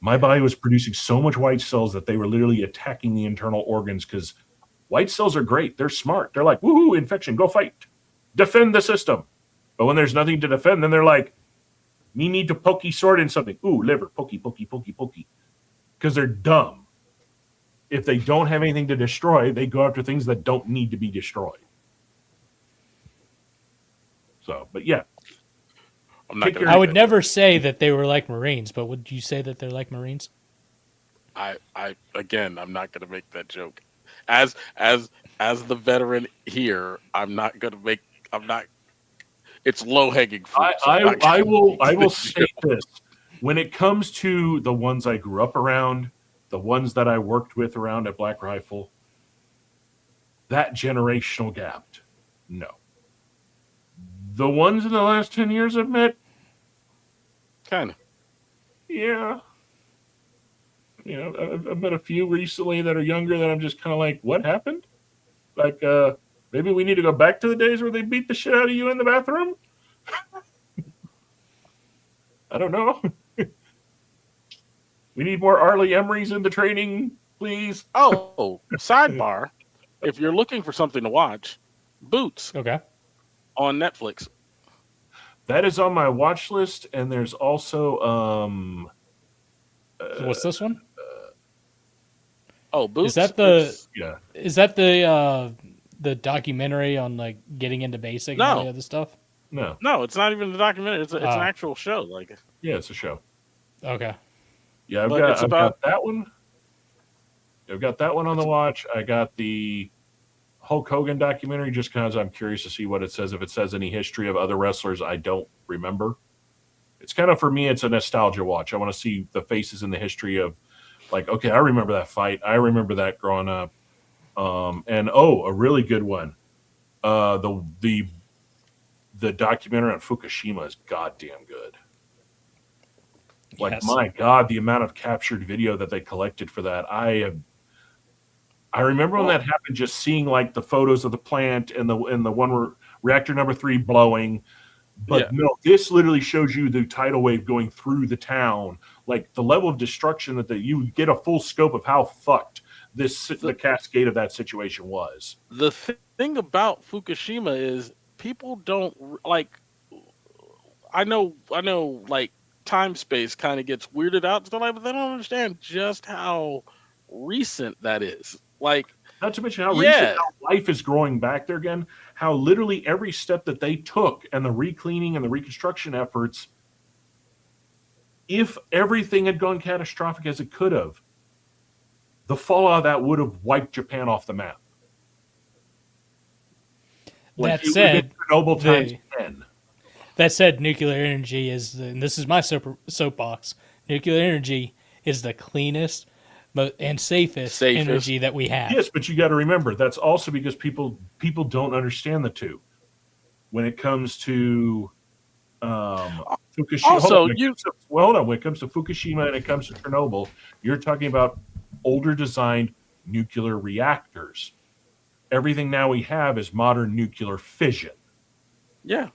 My body was producing so much white cells that they were literally attacking the internal organs because white cells are great. They're smart. They're like, woohoo, infection, go fight. Defend the system. But when there's nothing to defend, then they're like, me need to pokey sword in something. Ooh, liver, pokey. Because they're dumb. If they don't have anything to destroy, they go after things that don't need to be destroyed. So, but yeah. I would never say that they were like Marines, but would you say that they're like Marines? Again, I'm not going to make that joke. As the veteran here, I'm not. It's low hanging fruit. I will say this: when it comes to the ones I grew up around, the ones that I worked with around at Black Rifle, that generational gap, no. The ones in the last 10 years I've met, kind of, yeah. I've met a few recently that are younger that I'm just kind of like, what happened? Like, maybe we need to go back to the days where they beat the shit out of you in the bathroom? I don't know. We need more Arlie Emerys in the training, please. Oh, sidebar. If you're looking for something to watch, Boots. Okay. On Netflix. That is on my watch list, and there's also what's this one? Boots. Is that the documentary on like getting into basic and all the other stuff? No, it's not even the documentary. It's an actual show. Yeah, it's a show. Okay. Yeah, I've got that one. I've got that one on the watch. I got the Hulk Hogan documentary just because I'm curious to see what it says. If it says any history of other wrestlers, I don't remember. It's kind of, for me, it's a nostalgia watch. I want to see the faces in the history of, like, okay, I remember that fight. I remember that growing up. And a really good one. The documentary on Fukushima is goddamn good. Like, Yes. my God, the amount of captured video that they collected for that. I remember when that happened, just seeing like the photos of the plant and the one where reactor number 3 blowing. But no, this literally shows you the tidal wave going through the town, like the level of destruction that you get a full scope of how fucked the cascade of that situation was. The thing about Fukushima is people don't like. I know, like time space kind of gets weirded out to life, but they don't understand just how recent that is. Like, not to mention how recent how life is growing back there again. How literally every step that they took and the recleaning and the reconstruction efforts, if everything had gone catastrophic as it could have, the fallout of that would have wiped Japan off the map. That said, Chernobyl times 10. That said, nuclear energy is, and this is my soapbox, nuclear energy is the cleanest and safest energy that we have. Yes, but you got to remember, that's also because people don't understand the two. When it comes to Fukushima, also, hold on. When it comes to Fukushima and it comes to Chernobyl, you're talking about older designed nuclear reactors. Everything now we have is modern nuclear fission. Yeah.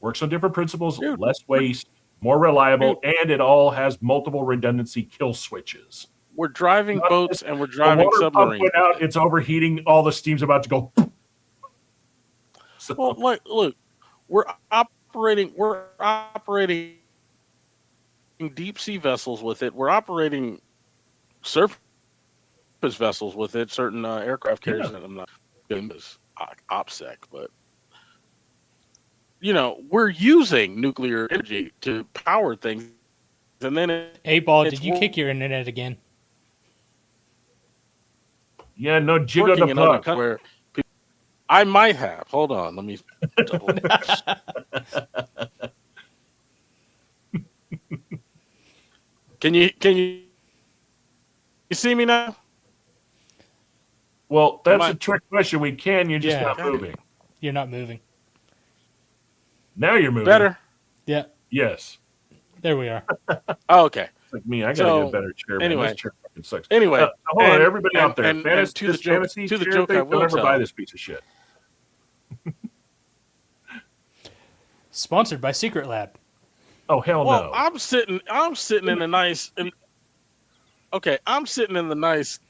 Works on different principles, less waste, more reliable, and it all has multiple redundancy kill switches. We're driving boats and we're driving submarines. Went out, it's overheating, all the steam's about to go. So. Well, look, we're operating deep sea vessels with it. We're operating surface vessels with it. Certain aircraft carriers, and I'm not doing this OPSEC, but we're using nuclear energy to power things. And then A-Ball, did you kick your internet again? Yeah, no jiggle the puck. Where I might have. Hold on, let me. Can you see me now? Well, that's a trick question. We can. You're just not moving. You're not moving. Now you're moving. Better. Yeah. Yes. There we are. Oh, okay. It's like me. I gotta get a better chair. Anyway, this chair fucking sucks. Anyway, hold on, everybody out there. And to the joke, don't ever buy this piece of shit. Sponsored by Secret Lab. Oh hell no! I'm sitting in a nice. I'm sitting in the nice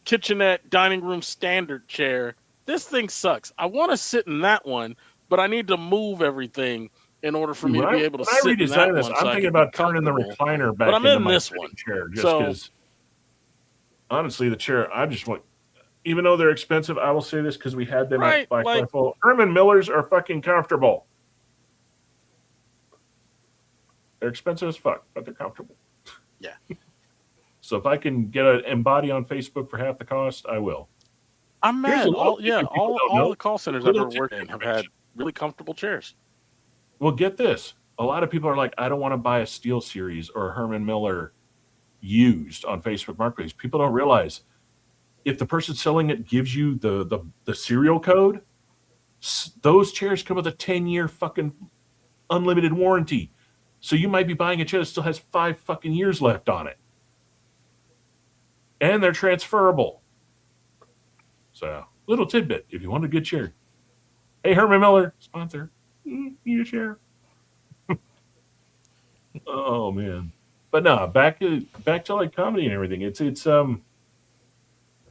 kitchenette dining room standard chair. This thing sucks. I want to sit in that one, but I need to move everything in order for me to be able to sit in that one. I'm thinking about turning the recliner back into my this one chair, just because. Honestly, the chair, I just want. Even though they're expensive, I will say this because we had them at Black Rifle. Herman Millers are fucking comfortable. They're expensive as fuck, but they're comfortable. Yeah. So if I can get an Embody on Facebook for half the cost, I will. I'm mad. All the call centers I've ever worked in have had really comfortable chairs. Well, get this. A lot of people are like, I don't want to buy a Steel Series or a Herman Miller used on Facebook Marketplace. People don't realize if the person selling it gives you the serial code, those chairs come with a 10-year fucking unlimited warranty. So you might be buying a chair that still has 5 fucking years left on it. And they're transferable. So, little tidbit, if you want a good chair. Hey, Herman Miller, sponsor. Need a chair. Oh, man. But no, back to like comedy and everything. It's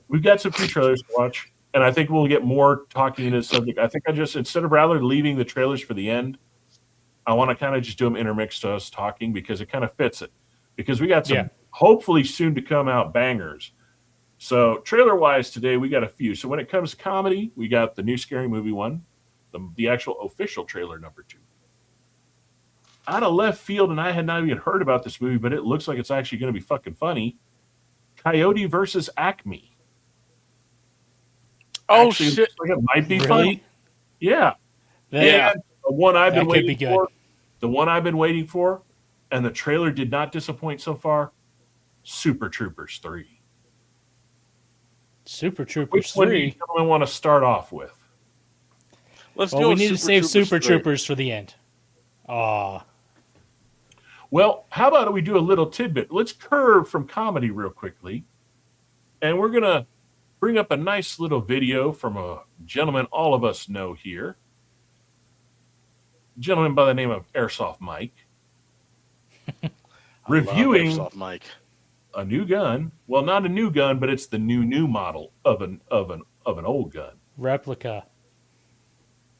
we've got some few trailers to watch, and I think we'll get more talking into the subject. I think instead of rather leaving the trailers for the end, I want to kind of just do them intermixed to us talking because it kind of fits it. Because we got some hopefully soon to come out bangers. So trailer wise today, we got a few. So when it comes to comedy, we got the new Scary Movie one, the actual official trailer number 2. Out of left field, and I had not even heard about this movie, but it looks like it's actually going to be fucking funny. Coyote versus Acme. Oh, actually, shit. Like it might be funny. Yeah. And the one I've been waiting for, the one I've been waiting for, and the trailer did not disappoint so far, Super Troopers 3. Super Troopers Which one do you 3. gentlemen want to start off with? Let's Well, we need to save Super 3. Troopers for the end. Aw. Well, how about we do a little tidbit? Let's curve from comedy real quickly. And we're going to bring up a nice little video from a gentleman all of us know here. A gentleman by the name of Airsoft Mike. Reviewing Airsoft Mike. a new gun. Well, not a new gun, but it's the new model of an old gun. Replica.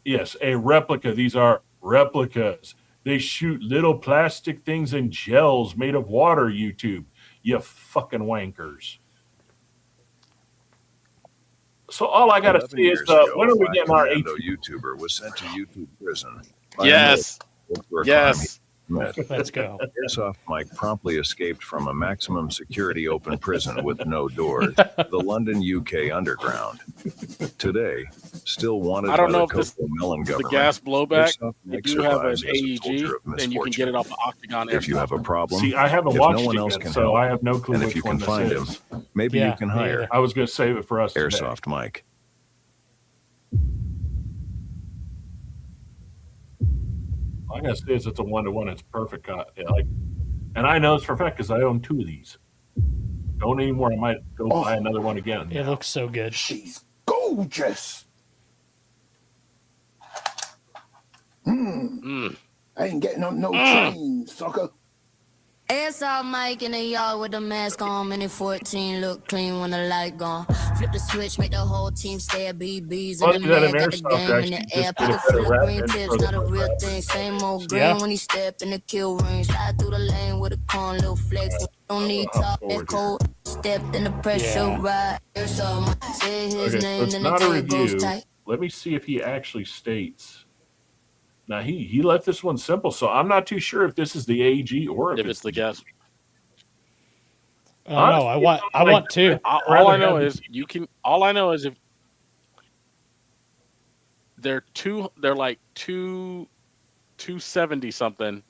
Yes, a replica. These are replicas. They shoot little plastic things in gels made of water, YouTube. You fucking wankers. So all I got to say is, when are we getting our YouTuber was sent to YouTube prison. Yes. Yes. Let's go. Airsoft Mike promptly escaped from a maximum security open prison with no doors, the London, UK underground. Today, still wanted I don't by know the if this Coco Melon the government. gas blowback. Airsoft They Mike do have an survives as a AEG, soldier of and you can get it off the Octagon. If you have a problem, See, I haven't if watched no one it else yet, can so help, I have no clue and which if you one can this find is. him, maybe Yeah, you can me hire either. I was going to save it for us today. Airsoft Mike. All I got to say is it's a 1-to-1. It's perfect. And I know it's for a fact because I own 2 of these. Don't anymore. I might go buy another one again. It looks so good. She's gorgeous. I ain't getting on no train, sucker. Airsoft Mike in the yard with the mask on, mini 14 look clean when the light gone. Flip the switch, make the whole team stay at BBs. Funny And the that man an got the Airsoft game in actually the just air. did a Pocket better full of rap green than tips, for the not a real rap. thing. Same old green Yeah. when he step in the kill range. Slide through the lane with a corn, little flex. Don't need talk, that cold. Stepped in the pressure Yeah. ride. Airsoft Mike, say his Okay, so name, it's then the not a tape goes review. tight. Let me see if he actually states. Now, he left this one simple, so I'm not too sure if this is the AG or If it's the gas. I don't know. I want two. All I know is you can. All I know is if they're like 270 something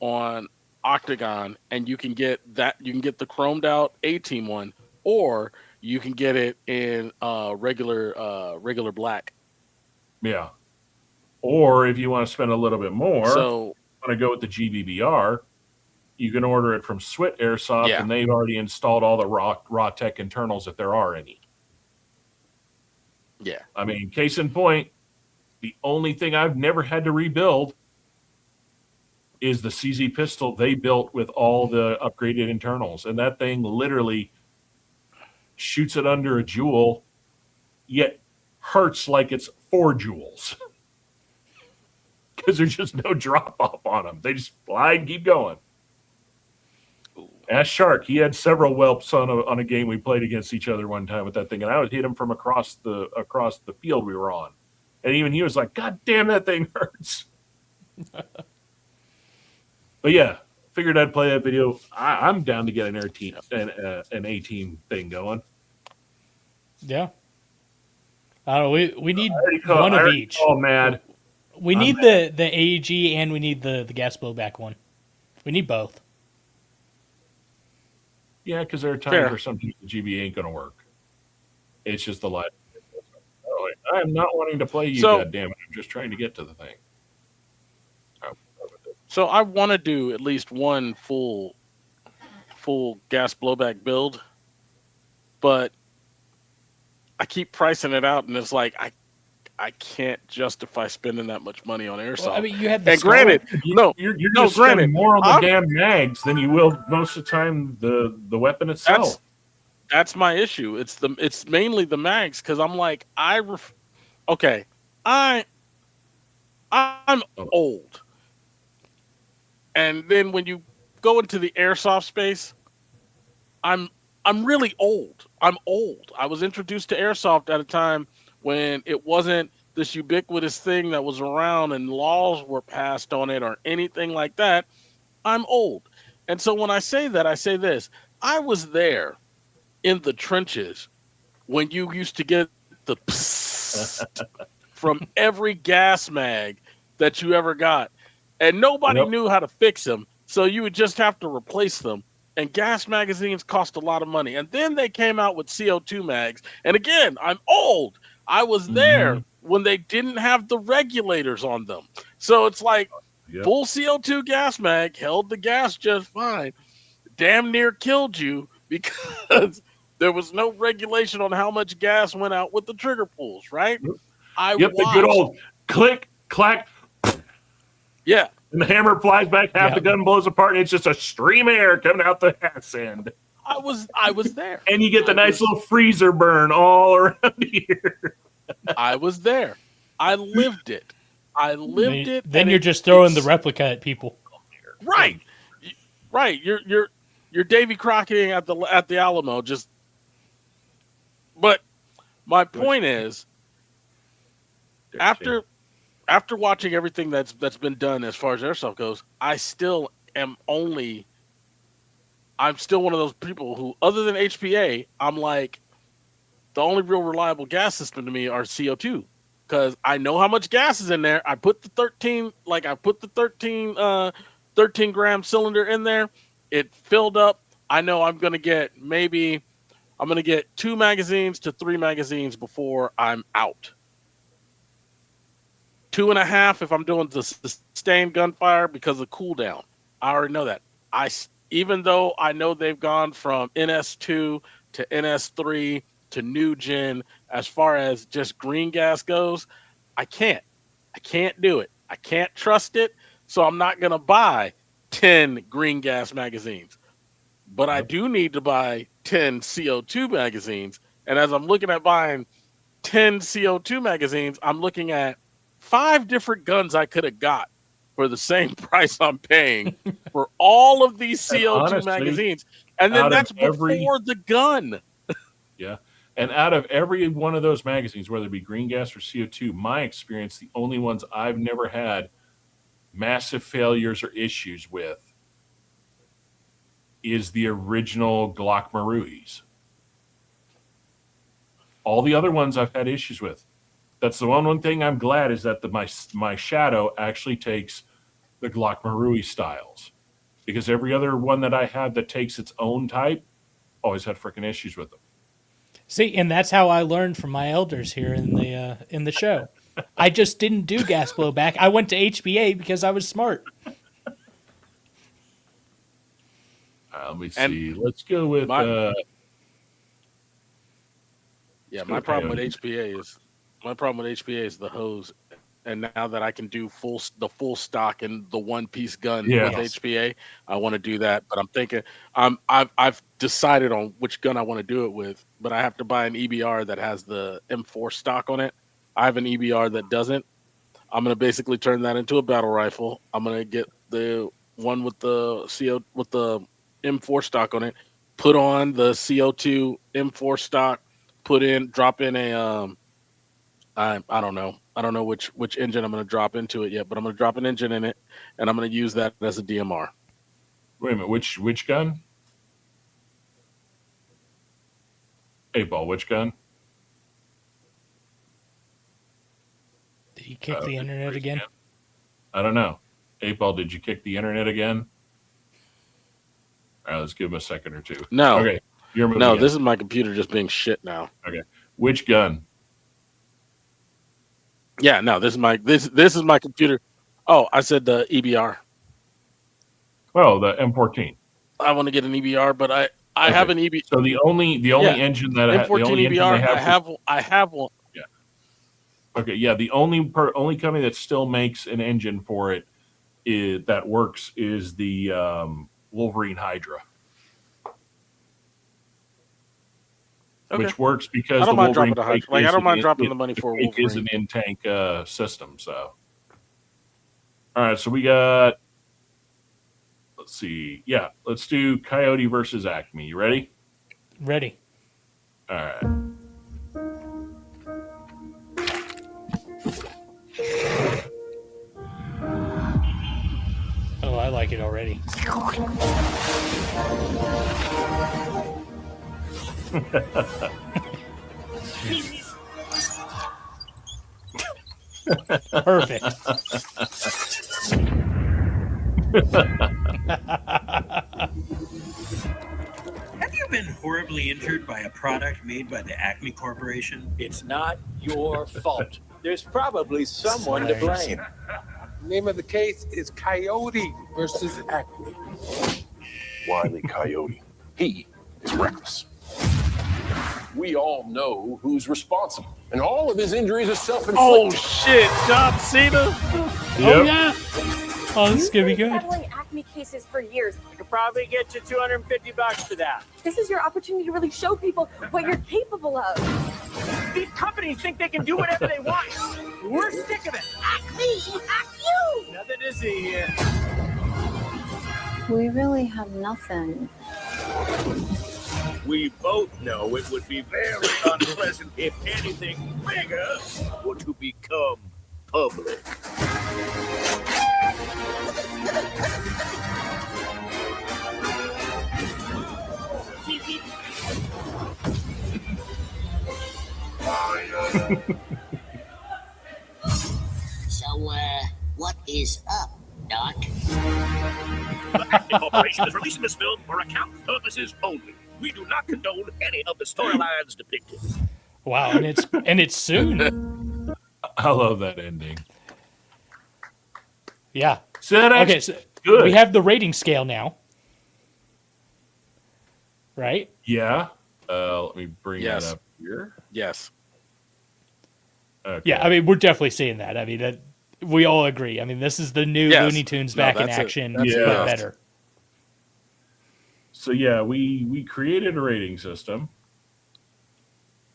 on Octagon, and you can get that. You can get the chromed out A-Team one, or you can get it in regular black. Yeah. Or if you want to spend a little bit more, So want to go with the GBBR, you can order it from Swit Airsoft, Yeah. and they've already installed all the raw tech internals if there are any. yeah, I mean, case in point, the only thing I've never had to rebuild is the CZ pistol they built with all the upgraded internals. And that thing literally shoots it under a joule, yet hurts like it's 4 joules. Because there's just no drop off on them. They just fly and keep going. Ask Shark. He had several whelps on a game we played against each other one time with that thing, and I would hit him from across the field we were on, and even he was like, "God damn, that thing hurts." But yeah, figured I'd play that video. I'm down to get an A-Team thing going. Yeah. I don't know. We need I one of already each. called mad. We need the AEG and we need the gas blowback one. We need both. Yeah, because there are times Fair. where sometimes the GB ain't going to work. It's just the life. I am not wanting to play you, So- goddammit. I'm just trying to get to the thing. So I want to do at least one full gas blowback build, but I keep pricing it out, and it's like I can't justify spending that much money on airsoft. Well, I mean, you had the and granted, no, You're no, just spending granted, more on the I'm- damn mags than you will most of the time the weapon itself. that's my issue. It's mainly the mags because I'm like I'm old, and then when you go into the airsoft space, I'm really old. I'm old. I was introduced to airsoft at a time when it wasn't this ubiquitous thing that was around and laws were passed on it or anything like that. I'm old. And so when I say that, I say this. I was there in the trenches when you used to get the psst from every gas mag that you ever got. and nobody knew how to fix them. So you would just have to replace them. And gas magazines cost a lot of money. And then they came out with CO2 mags. And again, I'm old. I was there when they didn't have the regulators on them. So it's like full CO2 gas mag held the gas just fine. Damn near killed you because there was no regulation on how much gas went out with the trigger pulls, right? The good old click, clack. Yeah. And the hammer flies back, half the gun blows apart, and it's just a stream of air coming out the ass end. I was there. And you get the nice little freezer burn all around here. I was there. I lived it. Then you're just throwing the replica at people. Right. Right. You're Davy Crockett at the Alamo. But my point is, after watching everything that's been done as far as airsoft goes, I'm still one of those people who, other than HPA, I'm like, the only real reliable gas system to me are CO2, because I know how much gas is in there. I put the 13 gram cylinder in there. It filled up. I know I'm gonna get 2 magazines to 3 magazines before I'm out. 2.5 if I'm doing the sustained gunfire because of cooldown. I already know that. Even though I know they've gone from NS2 to NS3 to new gen as far as just green gas goes, I can't do it. I can't trust it, so I'm not gonna buy 10 green gas magazines. But I do need to buy 10 CO2 magazines. And as I'm looking at buying 10 CO2 magazines, I'm looking at 5 different guns I could have got for the same price I'm paying for all of these CO2 magazines. And then that's before the gun. Yeah. And out of every one of those magazines, whether it be green gas or CO2, my experience, the only ones I've never had massive failures or issues with is the original Glock Maruis. All the other ones I've had issues with. That's the one thing I'm glad is that my Shadow actually takes the Glock Marui styles, because every other one that I have that takes its own type always had freaking issues with them. See, and that's how I learned from my elders here in the show. I just didn't do gas blowback. I went to HBA because I was smart. Let me see. Let's go with my problem with HPA is the hose. And now that I can do the full stock and the one-piece gun with HPA, I want to do that. But I'm thinking I've decided on which gun I want to do it with, but I have to buy an EBR that has the M4 stock on it. I have an EBR that doesn't. I'm gonna basically turn that into a battle rifle. I'm gonna get the one with the M4 stock on it, put on the CO2 M4 stock, drop in a I don't know which engine I'm going to drop into it yet, but I'm going to drop an engine in it, and I'm going to use that as a DMR. Wait a minute, which gun? 8-Ball, which gun? Did you kick the internet again? I don't know. 8-Ball, did you kick the internet again? All right, let's give him a second or two. No. Okay. This is my computer just being shit now. Okay. Which gun? Yeah, no, this is my computer. Oh, I said the EBR. Oh, the M14. I want to get an EBR, but I have an EBR. So the only engine that M14 EBR, I have one. Yeah. Okay, yeah, the only company that still makes an engine for it that works is the Wolverine Hydra. Okay. Which works because I don't mind dropping the money for Wolverine. Wolverine. Is an in-tank system. So, all right. So we got. Let's see. Yeah, let's do Coyote versus Acme. You ready? Ready. All right. Oh, I like it already. Perfect. Have you been horribly injured by a product made by the Acme Corporation? It's not your fault. There's probably someone to blame. The name of the case is Coyote versus Acme. Wile E. Coyote. He is reckless. We all know who's responsible, and all of his injuries are self-inflicted. Oh shit, John Cena. Oh yeah. Oh, this is gonna be good. Settling Acme cases for years. I could probably get you $250 for that. This is your opportunity to really show people what you're capable of. These companies think they can do whatever they want. We're sick of it. Acme, act you! Nothing to see here. We really have nothing. We both know it would be very unpleasant if anything bigger were to become public. So, what is up, Doc? The Acme Corporation is releasing this film for accounting purposes only. We do not condone any of the storylines depicted. Wow, and it's soon. I love that ending. Yeah. So that actually, Okay, so good. we have the rating scale now. Right? Yeah. Let me bring that up here. Yes. Okay. Yeah, I mean, we're definitely seeing that. I mean, that we all agree. I mean, this is the new Looney Tunes back in action, but better. So yeah, we created a rating system,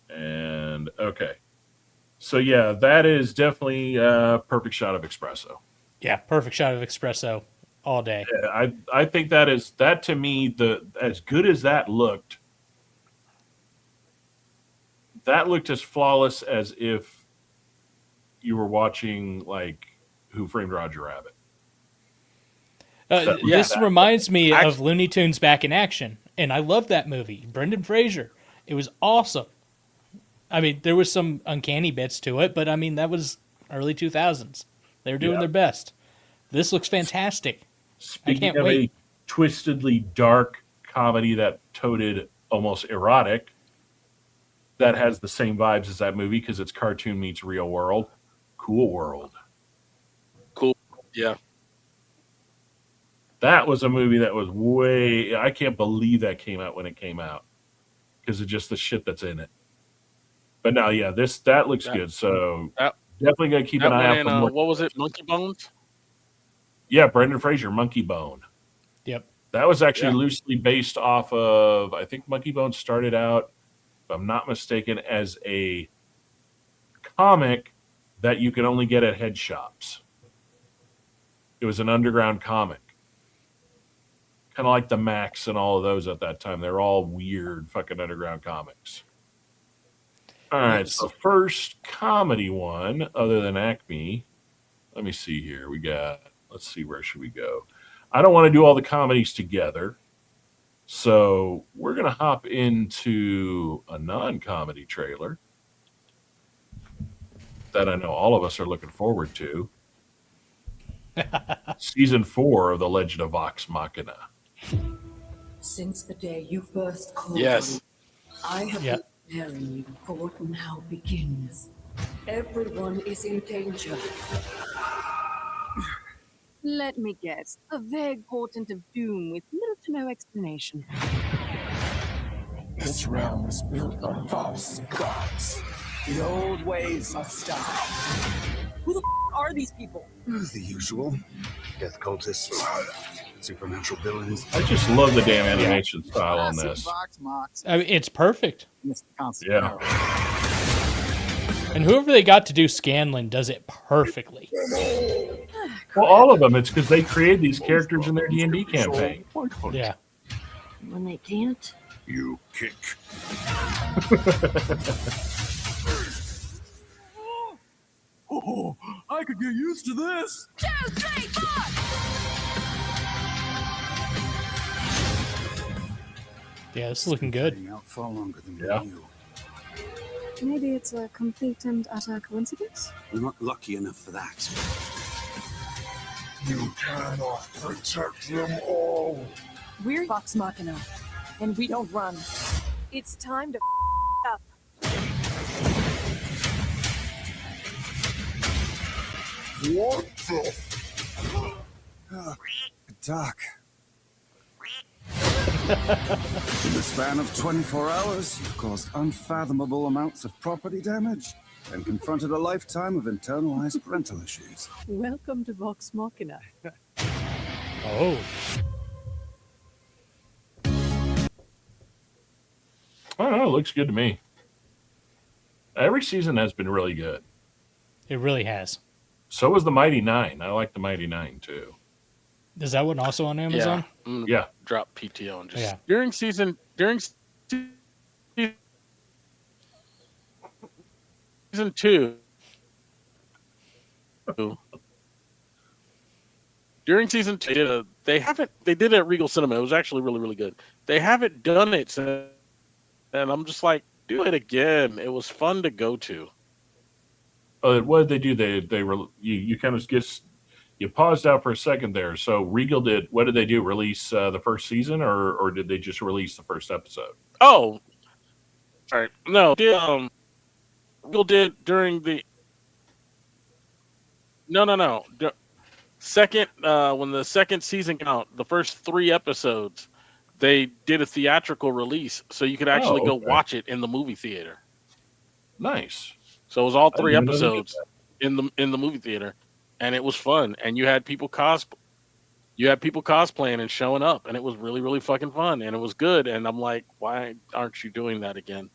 and okay, so yeah, that is definitely a perfect shot of espresso. Yeah, perfect shot of espresso all day. Yeah, I think that to me, as good as that looked as flawless as if you were watching like Who Framed Roger Rabbit. This reminds me of Looney Tunes back in action, and I love that movie. Brendan Fraser. It was awesome. I mean, there was some uncanny bits to it, but I mean, that was early 2000s. They were doing their best. This looks fantastic. Speaking I can't of wait. a twistedly dark comedy that toted almost erotic, that has the same vibes as that movie because it's cartoon meets real world. Cool World. Cool. Yeah. That was a movie that was I can't believe that came out when it came out because of just the shit that's in it. But now, yeah, that looks good. So definitely got to keep an eye out for more. What was it? Monkey Bones? Yeah, Brendan Fraser, Monkey Bone. Yep. That was actually loosely based off of, I think Monkey Bone started out, if I'm not mistaken, as a comic that you could only get at head shops. It was an underground comic. Kind of like the Max and all of those at that time. They're all weird fucking underground comics. All right, so first comedy one, other than Acme, let me see here. Let's see, where should we go? I don't want to do all the comedies together. So we're going to hop into a non-comedy trailer that I know all of us are looking forward to. Season 4 of The Legend of Vox Machina. Since the day you first called me, I have been preparing you for what now begins. Everyone is in danger. Let me guess. A vague portent of doom with little to no explanation. This realm is built on false gods. The old ways must die. Who the are these people? The usual. Death cultists, supernatural villains. I just love the damn animation style on this. I mean, it's perfect. Yeah. And whoever they got to do Scanlan does it perfectly. Well, all of them. It's because they created these characters in their D&D campaign. Yeah. When they can't, you kick. Oh, I could get used to this. 2, 3, 4. Yeah, this is looking good. Out far longer than we knew. Maybe it's a complete and utter coincidence. We're not lucky enough for that. You cannot protect them all. We're Vox Machina, and we don't run. It's time to up. What the? Doc. In the span of 24 hours, you've caused unfathomable amounts of property damage and confronted a lifetime of internalized parental issues. Welcome to Vox Machina. Oh. I don't know. It looks good to me. Every season has been really good. It really has. So was the Mighty Nine. I like the Mighty Nine too. Is that one also on Amazon? Yeah. Drop PTO and just during season 2. During season 2, they did it at Regal Cinema. It was actually really, really good. They haven't done it since, and I'm just like, do it again. It was fun to go to. What did they do? You kind of you paused out for a second there. So Regal did. What did they do? Release the first season, or did they just release the first episode? Oh, all right. No, Regal did during the. No. Second, when the second season came out, the first 3 episodes, they did a theatrical release, so you could actually go watch it in the movie theater. Nice. So it was all 3 episodes in the movie theater, and it was fun. And you had people cosplaying and showing up, and it was really, really fucking fun, and it was good. And I'm like, why aren't you doing that again?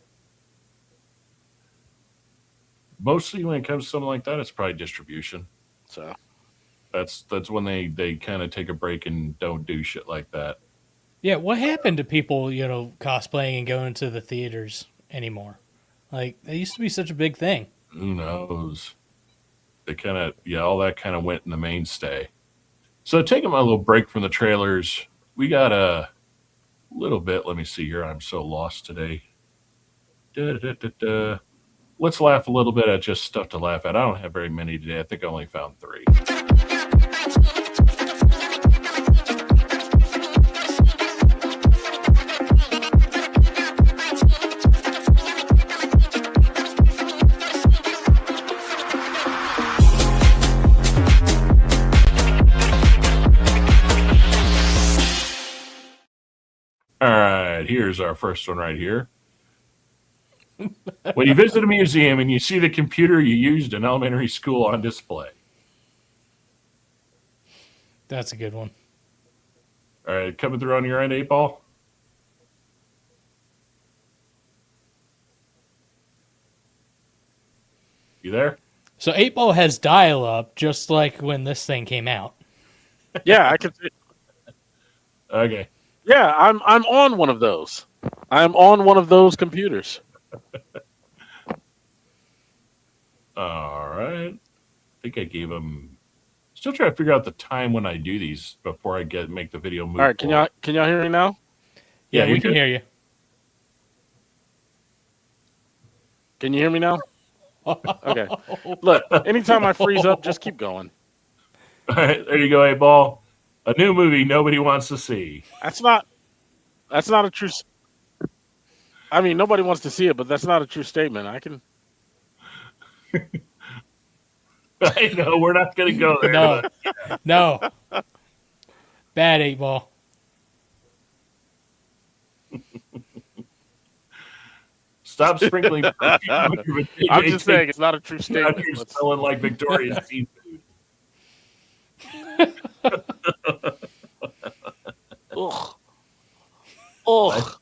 Mostly when it comes to something like that, it's probably distribution. So that's when they kind of take a break and don't do shit like that. Yeah, what happened to people, cosplaying and going to the theaters anymore? Like, it used to be such a big thing. Who knows? They all that kind of went in the mainstay. So taking my little break from the trailers, we got a little bit. Let me see here. I'm so lost today. Let's laugh a little bit at just stuff to laugh at. I don't have very many today. I think I only found 3. All right, here's our first one right here. When you visit a museum and you see the computer you used in elementary school on display. That's a good one. All right, coming through on your end, 8-Ball? You there? So 8-Ball has dial-up, just like when this thing came out. Yeah, I can see. Okay. Yeah, I'm on one of those. I'm on one of those computers. All right. I think I gave him. Still trying to figure out the time when I do these before I make the video move. All right, can y'all hear me now? Yeah, we can hear you. Can you hear me now? Okay. Look, anytime I freeze up, just keep going. All right, there you go, 8-Ball. A new movie nobody wants to see. That's not a true. I mean, nobody wants to see it, but that's not a true statement. I can. I know we're not going to go there. No. Bad 8-Ball. Stop sprinkling. I'm just saying it's not a true statement. You're smelling like Victoria's seafood. Ugh. Ugh.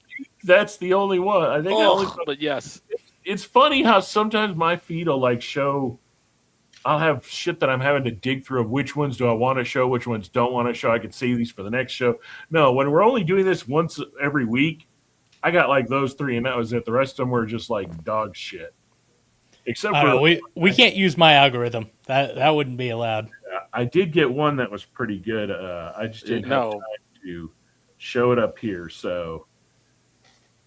That's the only one. I think. But yes, it's funny how sometimes my feed will show. I'll have shit that I'm having to dig through of which ones do I want to show, which ones don't want to show. I can save these for the next show. No, when we're only doing this once every week, I got those 3, and that was it. The rest of them were just dog shit. Except for we can't use my algorithm. That wouldn't be allowed. I did get one that was pretty good. I just didn't have time to show it up here. So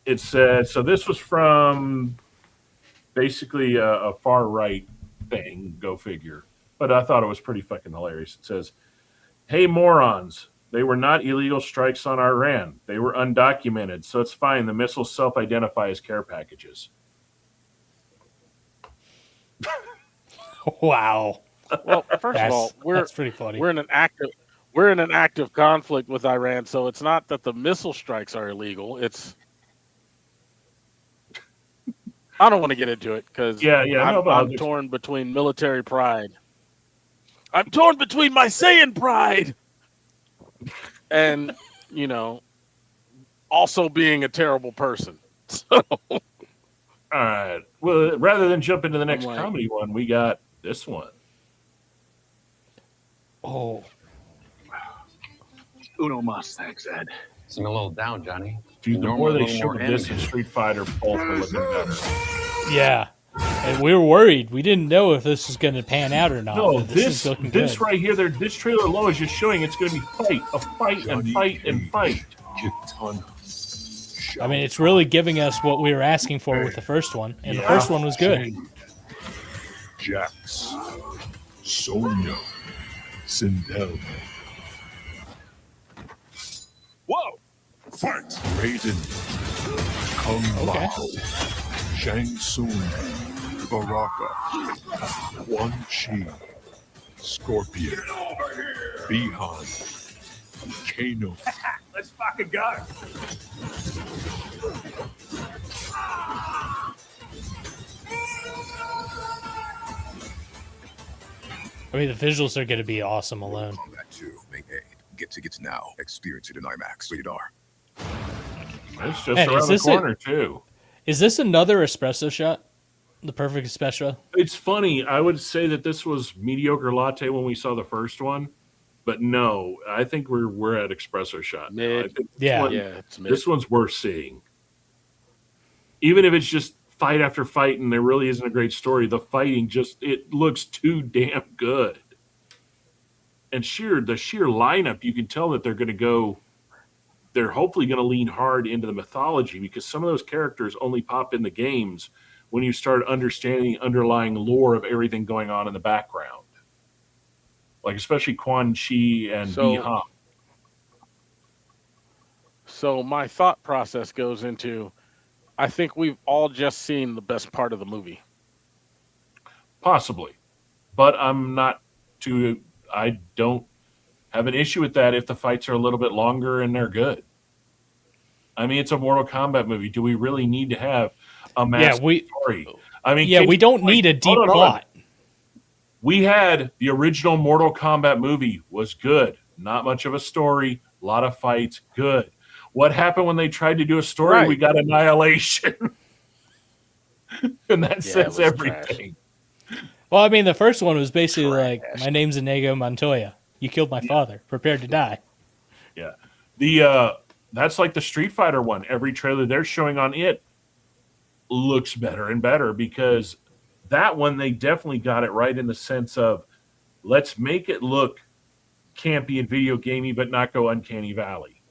it said, so this was from basically a far right thing, go figure. But I thought it was pretty fucking hilarious. It says, Hey, morons. They were not illegal strikes on Iran. They were undocumented, so it's fine. The missiles self-identify as care packages. Wow. Well, first of all, that's pretty funny. We're in an active conflict with Iran, so it's not that the missile strikes are illegal. It's I don't want to get into it because I'm torn between military pride. I'm torn between my Saiyan pride and, also being a terrible person. So, all right. Well, rather than jump into the next comedy one, we got this one. Oh. Uno mas, thanks, Ed. Seem a little down, Johnny. Dude, the more they show this in Street Fighter, both are looking better. Yeah. And we were worried. We didn't know if this was going to pan out or not. No, this right here, this trailer low is just showing it's going to be a fight, and fight, and fight. I mean, it's really giving us what we were asking for with the first one, and the first one was good. Jax, Sonya, Sindel. Whoa! Fight! Raiden, Kung Lao, Shang Tsung, Baraka, Quan Chi, Scorpion, Bihan, Kano. Let's fucking go. I mean, the visuals are going to be awesome alone. Combat 2, May 8. Get tickets now. Experience it in IMAX. Rated R. It's just around the corner, too. Is this another espresso shot? The perfect espresso? It's funny. I would say that this was mediocre latte when we saw the first one. But no, I think we're at espresso shot now. I think this one's worth seeing. Even if it's just fight after fight and there really isn't a great story, the fighting it looks too damn good. And the sheer lineup, you can tell that they're hopefully going to lean hard into the mythology, because some of those characters only pop in the games when you start understanding the underlying lore of everything going on in the background. Like especially Quan Chi and Bihan. So my thought process goes into, I think we've all just seen the best part of the movie. Possibly. But I don't have an issue with that if the fights are a little bit longer and they're good. I mean, it's a Mortal Kombat movie. Do we really need to have a massive story? I mean, we don't need a deep plot. We had the original Mortal Kombat movie, was good. Not much of a story, a lot of fights, good. What happened when they tried to do a story? Right. We got Annihilation. And that says everything. Trash. Well, I mean, the first one was basically like, my name's Inigo Montoya. You killed my father. Prepare to die. Yeah. That's like the Street Fighter one. Every trailer they're showing on it looks better and better, because that one, they definitely got it right in the sense of, let's make it look campy and video gamey, but not go Uncanny Valley.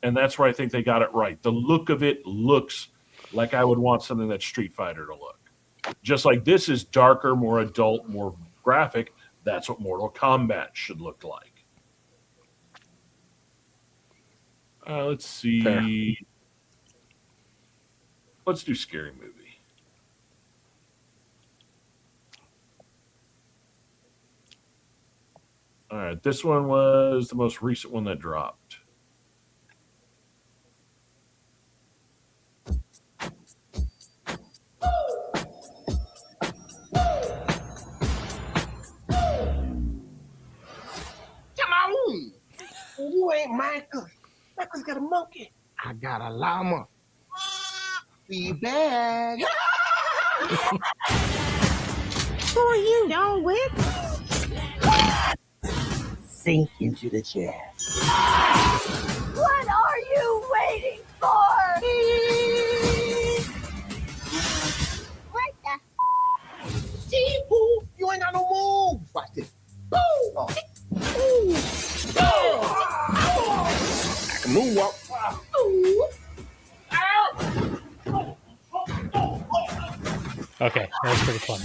And that's where I think they got it right. The look of it looks like I would want something that's Street Fighter to look. Just like this is darker, more adult, more graphic. That's what Mortal Kombat should look like. Let's see. Fair. Let's do Scary Movie. All right, this one was the most recent one that dropped. Come on! You ain't Michael. Michael's got a monkey. I got a llama. Be back. Who are you? Don't whip. Sink into the chair. What are you waiting for? What the? See, Pooh, you ain't got no moves. Watch this. Boo! Oh. Ooh. Oh. I can moonwalk. Ooh. Ow. Okay, that was pretty fun.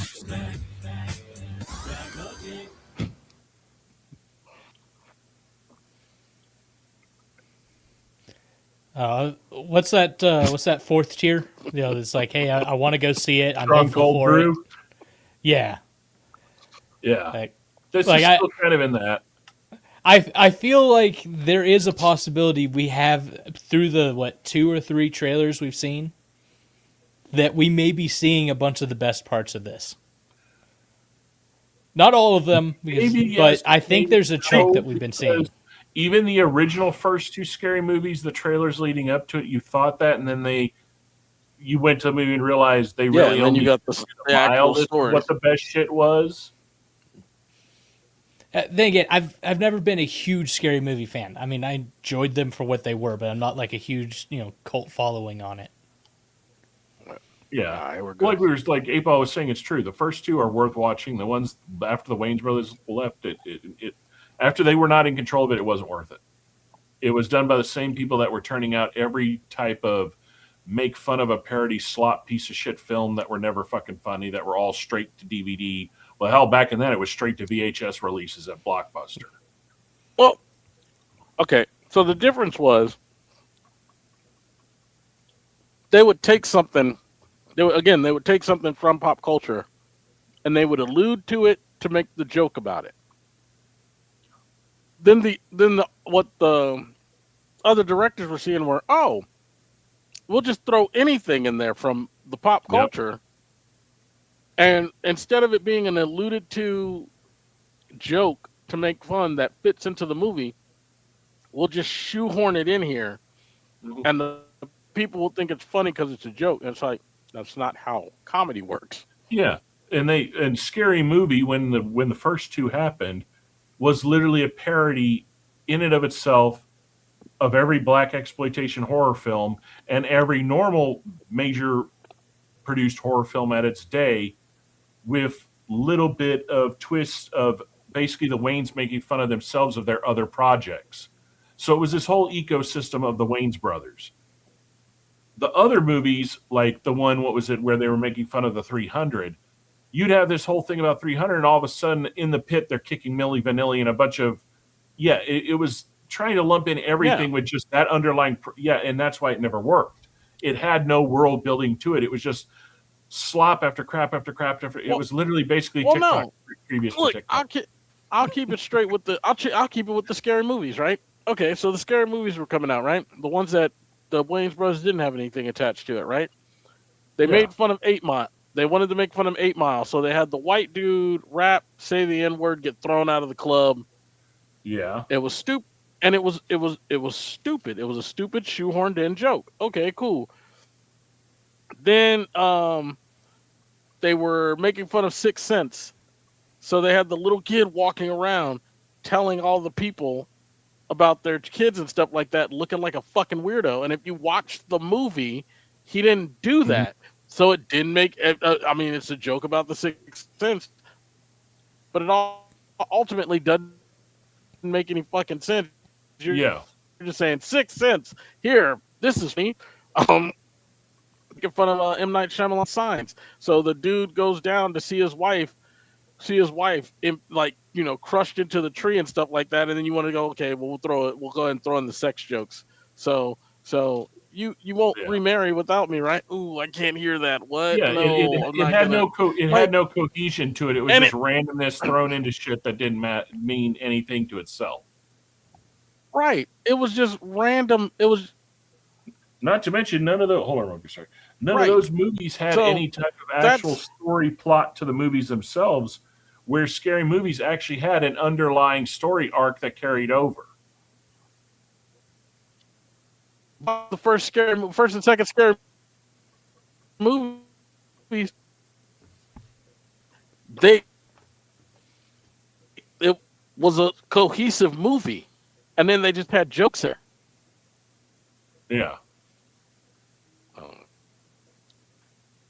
What's that? What's that fourth tier? You know, it's like, hey, I want to go see it. I'm Strong hopeful Cold for Brew. it. Yeah, Yeah, this is still kind of in that. I feel like there is a possibility we have through the 2 or 3 trailers we've seen that we may be seeing a bunch of the best parts of this. Not all of them, because, Maybe yes, but I think there's a chunk that we've been seeing. Even the original first 2 scary movies, the trailers leading up to it, you thought that, and then you went to the movie and realized they really and then you got the actual story. What the best shit was. Then again, I've never been a huge scary movie fan. I mean, I enjoyed them for what they were, but I'm not like a huge cult following on it. Yeah, like Apal was saying, it's true. The first 2 are worth watching. The ones after the Wayans brothers left, after they were not in control of it, it wasn't worth it. It was done by the same people that were turning out every type of make fun of a parody slop piece of shit film that were never fucking funny, that were all straight to DVD. Well, hell, back in then, it was straight to VHS releases at Blockbuster. Well, okay, so the difference was they would take something. They would take something from pop culture, and they would allude to it to make the joke about it. Then what the other directors were seeing were, we'll just throw anything in there from the pop culture, and instead of it being an alluded to joke to make fun that fits into the movie, we'll just shoehorn it in here, and the people will think it's funny because it's a joke. And it's like, that's not how comedy works. Yeah, and Scary Movie, when the first 2 happened, was literally a parody in and of itself of every black exploitation horror film and every normal major produced horror film at its day, with little bit of twists of basically the Wayans making fun of themselves of their other projects. So it was this whole ecosystem of the Wayans brothers. The other movies, like the one, what was it, where they were making fun of the 300, you'd have this whole thing about 300, and all of a sudden in the pit they're kicking Milli Vanilli and a bunch of, it was trying to lump in everything with just that underlying, and that's why it never worked. It had no world building to it. It was just slop after crap after crap after. It was literally basically TikTok previous to TikTok. I'll keep it straight with I'll keep it with the scary movies, right? Okay, so the scary movies were coming out, right? The ones that the Wayans brothers didn't have anything attached to it, right? They made fun of 8 Mile. They wanted to make fun of 8 Mile, so they had the white dude rap, say the N-word, get thrown out of the club. Yeah, it was stupid, and it was stupid. It was a stupid shoehorned in joke. Okay, cool. Then they were making fun of 6 Sense, so they had the little kid walking around telling all the people about their kids and stuff like that, looking like a fucking weirdo. And if you watch the movie, he didn't do that. So it didn't make, I mean, it's a joke about the 6 Sense, but it all ultimately doesn't make any fucking sense. You're just saying 6 Sense. Here, this is me. Making fun of M. Night Shyamalan Signs. So the dude goes down to see his wife in, like, crushed into the tree and stuff like that, and then you want to go, okay, well, we'll go ahead and throw in the sex jokes. So you won't remarry without me, right? Ooh, I can't hear that. What? Yeah, no, it had no had no cohesion to it. It was just randomness thrown into shit that didn't mean anything to itself. Right. It was just random. It was. Not to mention, none of those. Hold on, Roger. Sorry. None of those movies had any type of actual story plot to the movies themselves, where scary movies actually had an underlying story arc that carried over. The first and second scary movies, it was a cohesive movie, and then they just had jokes there. Yeah.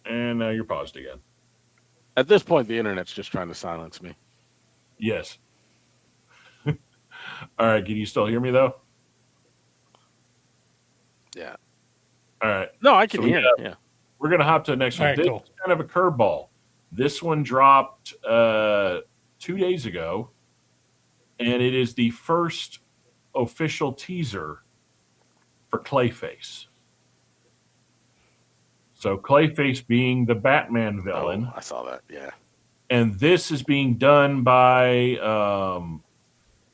And now you're paused again. At this point, the internet's just trying to silence me. Yes. All right. Can you still hear me, though? Yeah. All right. No, I can hear it. Yeah. We're going to hop to the next one. Right, This cool. is kind of a curveball. This one dropped 2 days ago, and it is the first official teaser for Clayface. So Clayface being the Batman villain. I saw that, yeah. And this is being done by,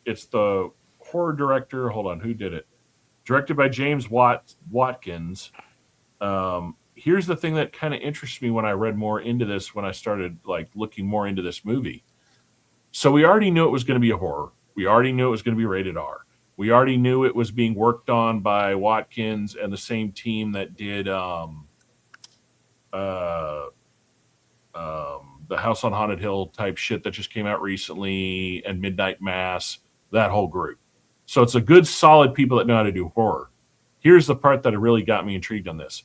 it's the horror director. Hold on, who did it? Directed by James Watkins. Here's the thing that kind of interests me when I read more into this, when I started like looking more into this movie. So we already knew it was going to be a horror. We already knew it was going to be rated R. We already knew it was being worked on by Watkins and the same team that did the House on Haunted Hill type shit that just came out recently, and Midnight Mass, that whole group. So it's a good, solid people that know how to do horror. Here's the part that really got me intrigued on this.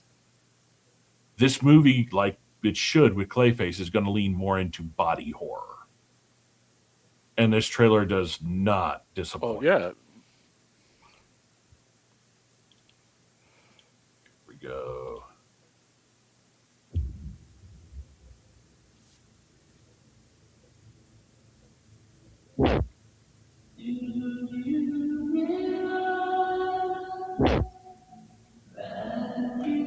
This movie, like it should with Clayface, is going to lean more into body horror. And this trailer does not disappoint. Oh, yeah. Here we go.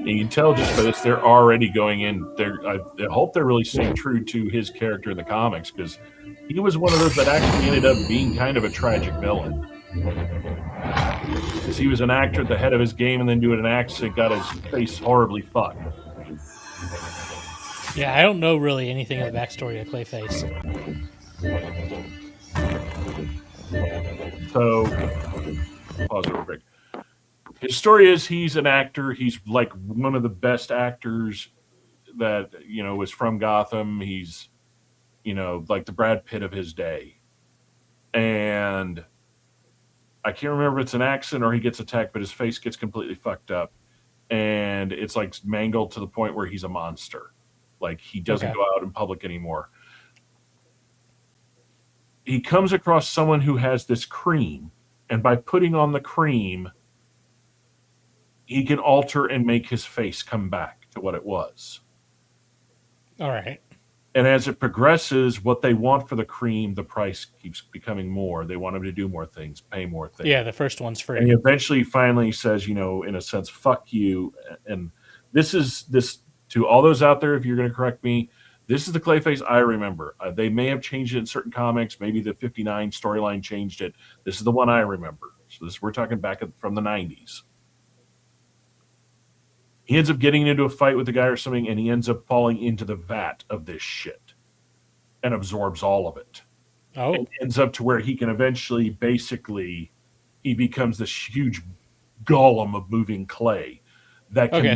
You can tell just by this, they're already going in. I hope they're really staying true to his character in the comics, because he was one of those that actually ended up being kind of a tragic villain. Because he was an actor at the head of his game, and then doing an accident got his face horribly fucked. Yeah, I don't know really anything of the backstory of Clayface. So, pause it real quick. His story is he's an actor. He's like one of the best actors that, was from Gotham. He's, like the Brad Pitt of his day. And I can't remember if it's an accident or he gets attacked, but his face gets completely fucked up. And it's like mangled to the point where he's a monster. Like he doesn't go out in public anymore. He comes across someone who has this cream. And by putting on the cream, he can alter and make his face come back to what it was. All right. And as it progresses, what they want for the cream, the price keeps becoming more. They want him to do more things, pay more things. Yeah, the first one's free. And he eventually finally says, in a sense, fuck you. And this to all those out there, if you're going to correct me, this is the Clayface I remember. They may have changed it in certain comics. Maybe the 59 storyline changed it. This is the one I remember. So we're talking back from the 90s. He ends up getting into a fight with the guy or something, and he ends up falling into the vat of this shit and absorbs all of it. Oh. And ends up to where he can eventually, basically, he becomes this huge golem of moving clay.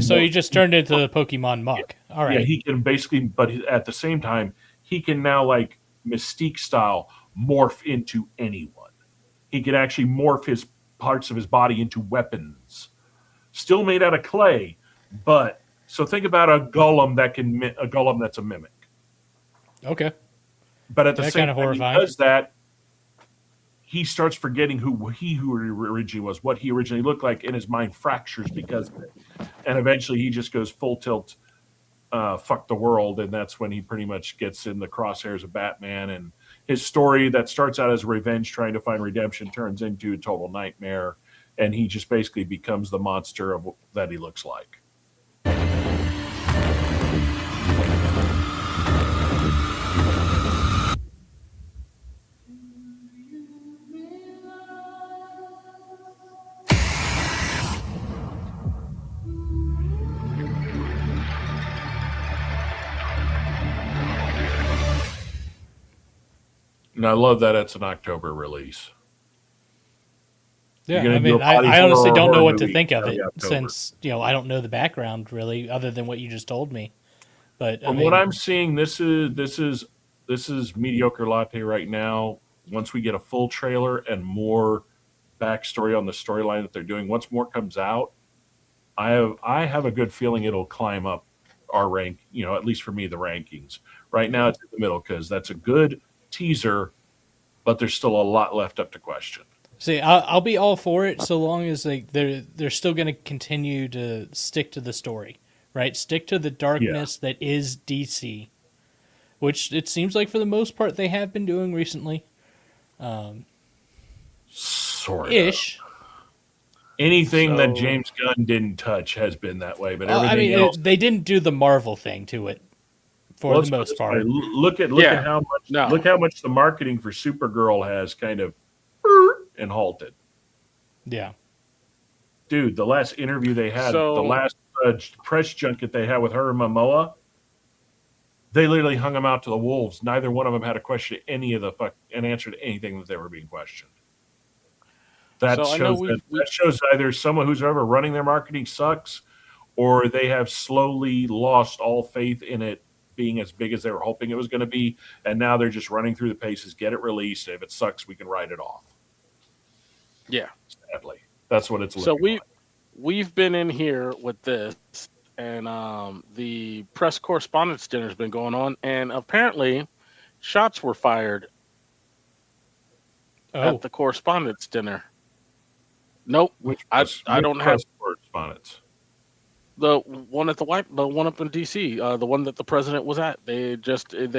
So he just turned into the Pokemon muck. All right. Yeah, he can basically, but at the same time, he can now, like Mystique style, morph into anyone. He can actually morph his parts of his body into weapons. Still made out of clay. But so think about a golem that's a mimic. Okay. But at the same time, horrifying. He does that, he starts forgetting who he originally was, what he originally looked like, and his mind fractures because of it. And eventually he just goes full tilt, fuck the world, and that's when he pretty much gets in the crosshairs of Batman, and his story that starts out as revenge, trying to find redemption, turns into a total nightmare, and he just basically becomes the monster that he looks like. And I love that it's an October release. Yeah, I mean, I honestly don't know what to think of it since, I don't know the background really, other than what you just told me. But from what I'm seeing, this is mediocre latte right now. Once we get a full trailer and more backstory on the storyline that they're doing, once more comes out, I have a good feeling it'll climb up our rank. At least for me, the rankings. Right now, it's in the middle because that's a good teaser, but there's still a lot left up to question. See, I'll be all for it so long as they're still going to continue to stick to the story, right? Stick to the darkness that is DC, which it seems like for the most part they have been doing recently. Sort of. Ish. Anything that James Gunn didn't touch has been that way, but everything else. They didn't do the Marvel thing to it for the most part. Look at how much the marketing for Supergirl has kind of and halted. Yeah. Dude, the last interview they had, the last press junket they had with her and Momoa, they literally hung them out to the wolves. Neither one of them had a question any of the and answered anything that they were being questioned. That shows either someone who's ever running their marketing sucks, or they have slowly lost all faith in it being as big as they were hoping it was going to be, and now they're just running through the paces, get it released, and if it sucks, we can write it off. Yeah. Sadly. That's what it's looking like. We've been in here with this, and the press correspondence dinner has been going on, and apparently shots were fired at the correspondence dinner. Nope. I don't have correspondence. The one at the one up in DC, the one that the president was at. They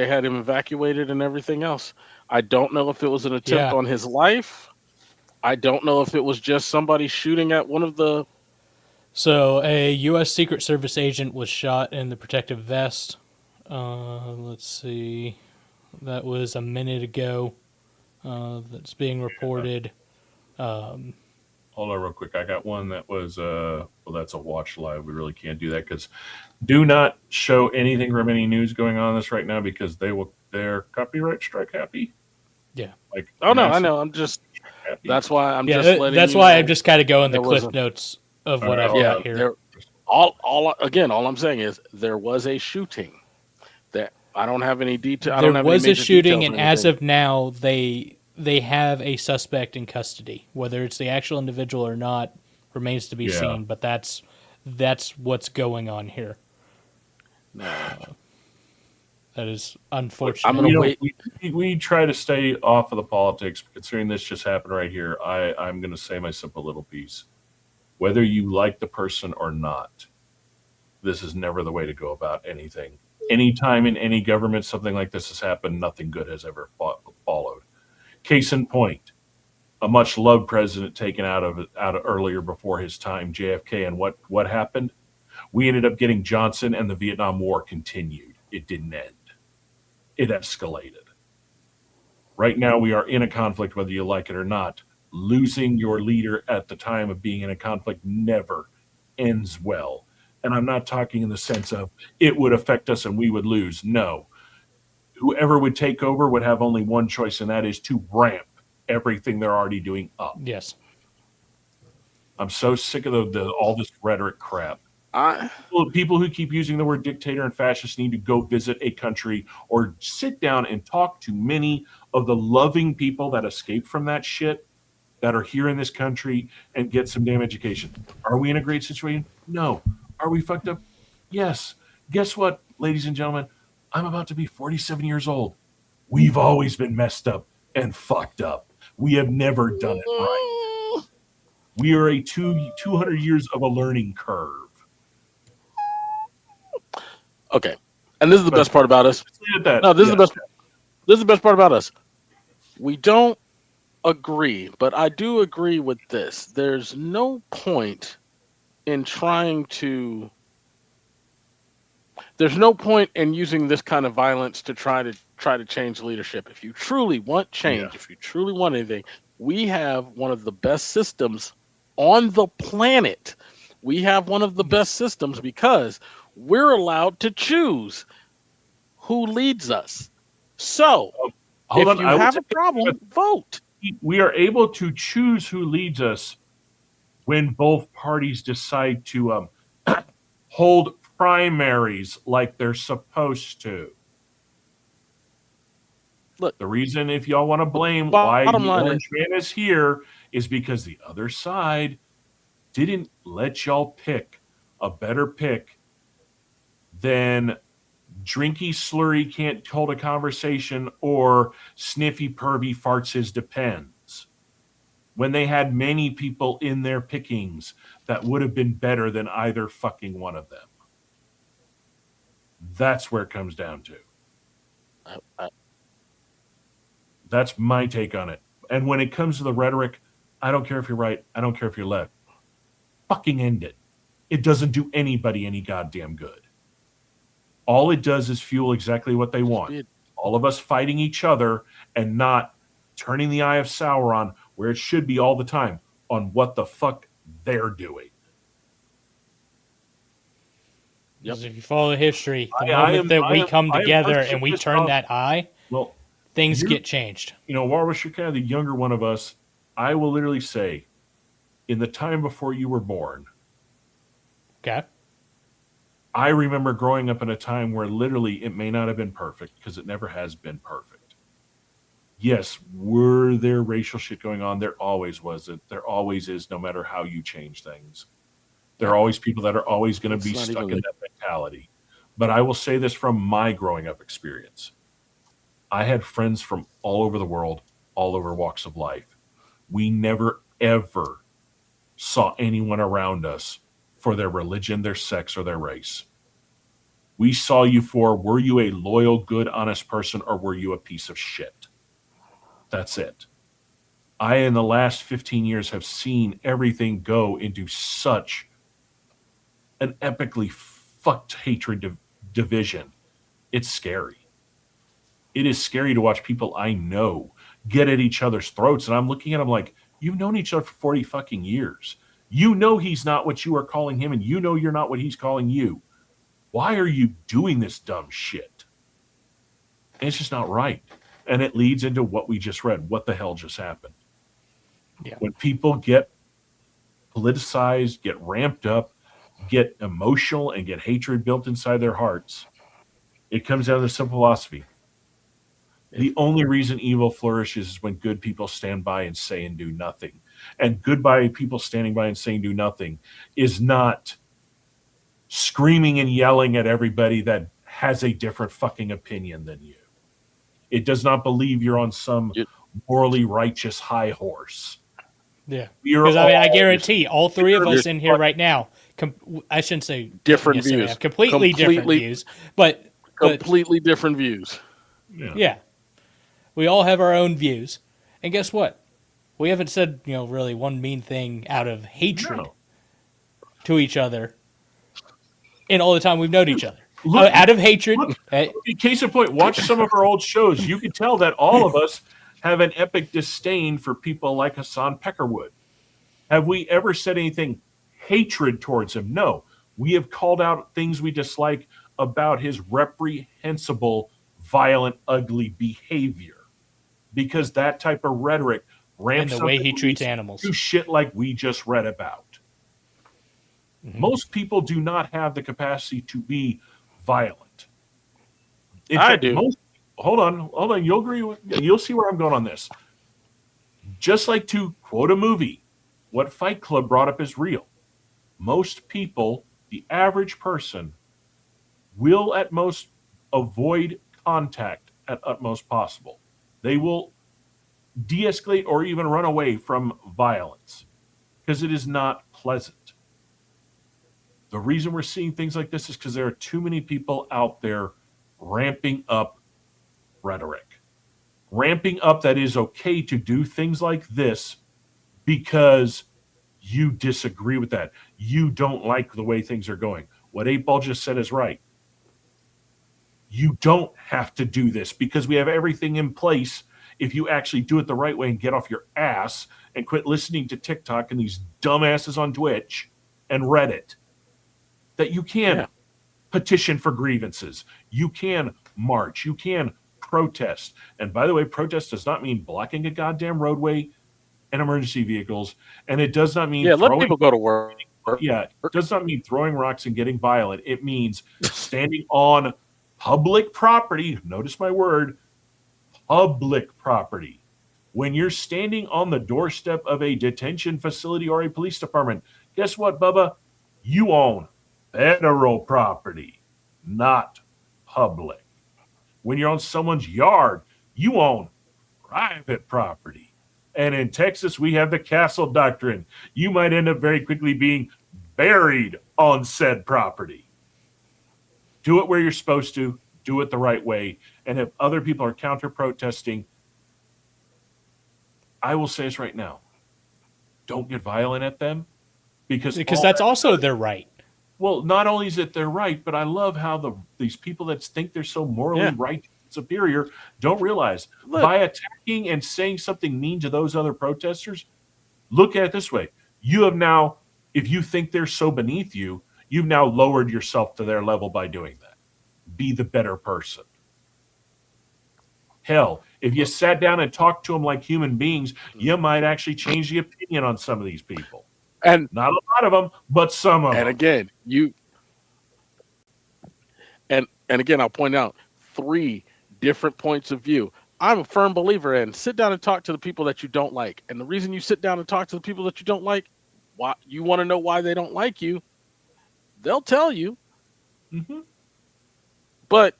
had him evacuated and everything else. I don't know if it was an attempt on his life. I don't know if it was just somebody shooting at one of the. So a U.S. Secret Service agent was shot in the protective vest. Let's see, that was a minute ago. That's being reported. Hold on real quick. I got one that was, that's a watch live. We really can't do that because do not show anything from any news going on this right now because they're copyright strike happy. Yeah. I know. I'm just, that's why I'm just letting that's why I'm just kind of going the cliff notes of what I've got here. All I'm saying is there was a shooting that I don't have any detail. There was a shooting, and as of now, they have a suspect in custody. Whether it's the actual individual or not remains to be seen, but that's what's going on here. That is unfortunate. I'm gonna wait. We try to stay off of the politics. Considering this just happened right here, I'm going to say my simple little piece. Whether you like the person or not, this is never the way to go about anything. Anytime in any government something like this has happened, nothing good has ever followed. Case in point, a much loved president taken out of earlier before his time, JFK, and what happened? We ended up getting Johnson, and the Vietnam War continued. It didn't end. It escalated. Right now, we are in a conflict, whether you like it or not. Losing your leader at the time of being in a conflict never ends well. And I'm not talking in the sense of it would affect us and we would lose. No. Whoever would take over would have only one choice, and that is to ramp everything they're already doing up. Yes. I'm so sick of all this rhetoric crap. People who keep using the word dictator and fascist need to go visit a country or sit down and talk to many of the loving people that escaped from that shit that are here in this country and get some damn education. Are we in a great situation? No. Are we fucked up? Yes. Guess what, ladies and gentlemen? I'm about to be 47 years old. We've always been messed up and fucked up. We have never done it right. We are 200 years of a learning curve. Okay. And this is the best part about us. No, this is the best. This is the best part about us. We don't agree, but I do agree with this. There's no point in trying to. There's no point in using this kind of violence to try to change leadership. If you truly want change, if you truly want anything, we have one of the best systems on the planet. We have one of the best systems because we're allowed to choose who leads us. So, if you have a problem, vote. We are able to choose who leads us when both parties decide to hold primaries like they're supposed to. Look, the reason, if y'all want to blame why the orange man is here, is because the other side didn't let y'all pick a better pick than Drinky Slurry can't hold a conversation or Sniffy Pervy farts his depends. When they had many people in their pickings that would have been better than either fucking one of them. That's where it comes down to. That's my take on it. And when it comes to the rhetoric, I don't care if you're right. I don't care if you're left. fucking end it. It doesn't do anybody any goddamn good. All it does is fuel exactly what they want. All of us fighting each other and not turning the eye of Sauron where it should be all the time on what the fuck they're doing. Because if you follow history, the moment that we come together and we turn that eye, well, things get changed. You know, Walrus, you're kind of the younger one of us. I will literally say, in the time before you were born, okay, I remember growing up in a time where literally it may not have been perfect because it never has been perfect. Yes, were there racial shit going on? There always was. There always is, no matter how you change things. There are always people that are always going to be stuck in that mentality. But I will say this from my growing up experience. I had friends from all over the world, all over walks of life. We never, ever saw anyone around us for their religion, their sex, or their race. We saw you for, were you a loyal, good, honest person, or were you a piece of shit? That's it. I, in the last 15 years, have seen everything go into such an epically fucked hatred division. It's scary. It is scary to watch people I know get at each other's throats, and I'm looking at them like, you've known each other for 40 fucking years. You know he's not what you are calling him, and you know you're not what he's calling you. Why are you doing this dumb shit? And it's just not right. And it leads into what we just read. What the hell just happened? Yeah. When people get politicized, get ramped up, get emotional, and get hatred built inside their hearts, it comes down to the simple philosophy. The only reason evil flourishes is when good people stand by and say and do nothing. And people standing by and saying do nothing is not screaming and yelling at everybody that has a different fucking opinion than you. It does not believe you're on some morally righteous high horse. Yeah. Because I guarantee all three of us in here right now, I shouldn't say different views, have completely different views, but completely different views. Yeah. We all have our own views. And guess what? We haven't said, really one mean thing out of hatred to each other in all the time we've known each other. Out of hatred. Case in point, watch some of our old shows. You can tell that all of us have an epic disdain for people like Hassan Peckerwood. Have we ever said anything hatred towards him? No. We have called out things we dislike about his reprehensible, violent, ugly behavior. Because that type of rhetoric ramps and the way he treats animals to shit like we just read about. Mm-hmm. Most people do not have the capacity to be violent. In fact, do. Hold on. You'll see where I'm going on this. Just like to quote a movie, what Fight Club brought up is real. Most people, the average person, will at most avoid contact at utmost possible. They will de-escalate or even run away from violence because it is not pleasant. The reason we're seeing things like this is because there are too many people out there ramping up rhetoric. Ramping up that is okay to do things like this because you disagree with that. You don't like the way things are going. What 8-Ball just said is right. You don't have to do this because we have everything in place if you actually do it the right way and get off your ass and quit listening to TikTok and these dumbasses on Twitch and Reddit. That you can petition for grievances. You can march. You can protest. And by the way, protest does not mean blocking a goddamn roadway and emergency vehicles. And it does not mean let people go to work. Yeah, it does not mean throwing rocks and getting violent. It means standing on public property. Notice my word, public property. When you're standing on the doorstep of a detention facility or a police department, guess what, Bubba? You own federal property, not public. When you're on someone's yard, you own private property. And in Texas, we have the castle doctrine. You might end up very quickly being buried on said property. Do it where you're supposed to. Do it the right way. And if other people are counter-protesting, I will say this right now. Don't get violent at them. because that's also their right. Well, not only is it their right, but I love how these people that think they're so morally right, superior, don't realize by attacking and saying something mean to those other protesters. Look at it this way: you have now, if you think they're so beneath you, you've now lowered yourself to their level by doing that. Be the better person. Hell, if you sat down and talked to them like human beings, you might actually change the opinion on some of these people. And not a lot of them, but some of them. And again, and again, I'll point out 3 different points of view. I'm a firm believer in sit down and talk to the people that you don't like. And the reason you sit down and talk to the people that you don't like, why you want to know why they don't like you, they'll tell you. Mm-hmm. But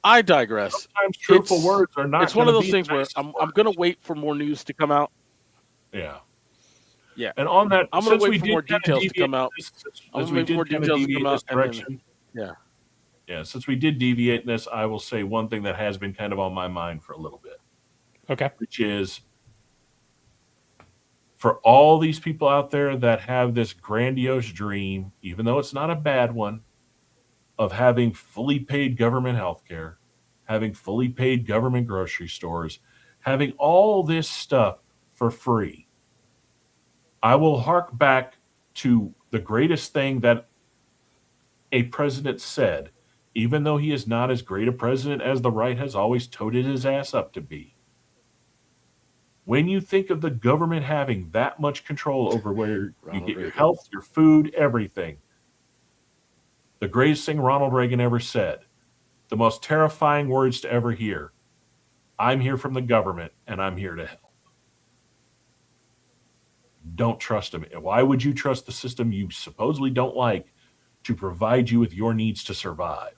I digress. Sometimes truthful words are not. It's one of those things where I'm going to wait for more news to come out. Yeah. Yeah. And on that, I'm going to wait for more details to come out. I'm going to wait for more details to come out. Yeah. Since we did deviate in this, I will say one thing that has been kind of on my mind for a little bit. Okay. Which is for all these people out there that have this grandiose dream, even though it's not a bad one, of having fully paid government health care, having fully paid government grocery stores, having all this stuff for free. I will hark back to the greatest thing that a president said, even though he is not as great a president as the right has always toted his ass up to be. When you think of the government having that much control over where you get your health, your food, everything, the greatest thing Ronald Reagan ever said, the most terrifying words to ever hear, I'm here from the government and I'm here to help. Don't trust them. Why would you trust the system you supposedly don't like to provide you with your needs to survive?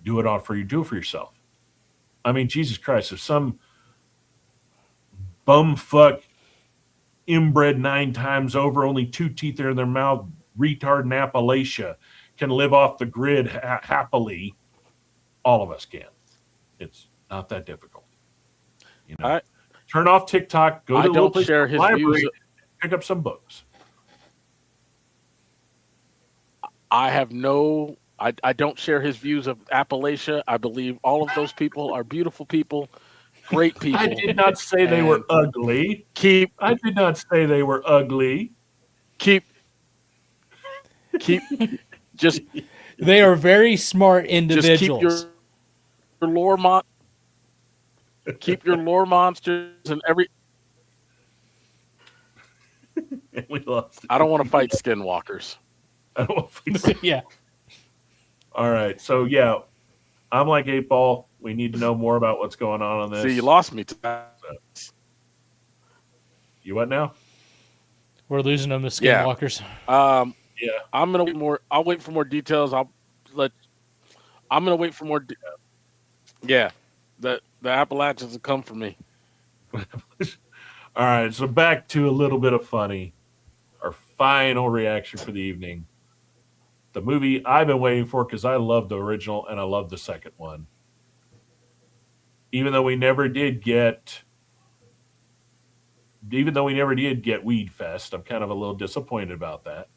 Do it for yourself. I mean, Jesus Christ, if some bumfuck inbred 9 times over, only 2 teeth are in their mouth, retard in Appalachia can live off the grid happily, all of us can. It's not that difficult. You know, turn off TikTok, go to the local library, pick up some books. I don't share his views of Appalachia. I believe all of those people are beautiful people, great people. I did not say they were ugly. I did not say they were ugly. Just they are very smart individuals. Just keep your lore monsters and every. We lost it. I don't want to fight skinwalkers. I don't want to fight. Yeah. All right. So yeah, I'm like 8 Ball. We need to know more about what's going on this. See, you lost me. You what now? We're losing them to skinwalkers. Yeah. I'm gonna more. I'll wait for more details. I'm gonna wait for more. Yeah. The Appalachians will come for me. All right. So back to a little bit of funny. Our final reaction for the evening. The movie I've been waiting for because I love the original and I love the second one. Even though we never did get Weed Fest, I'm kind of a little disappointed about that.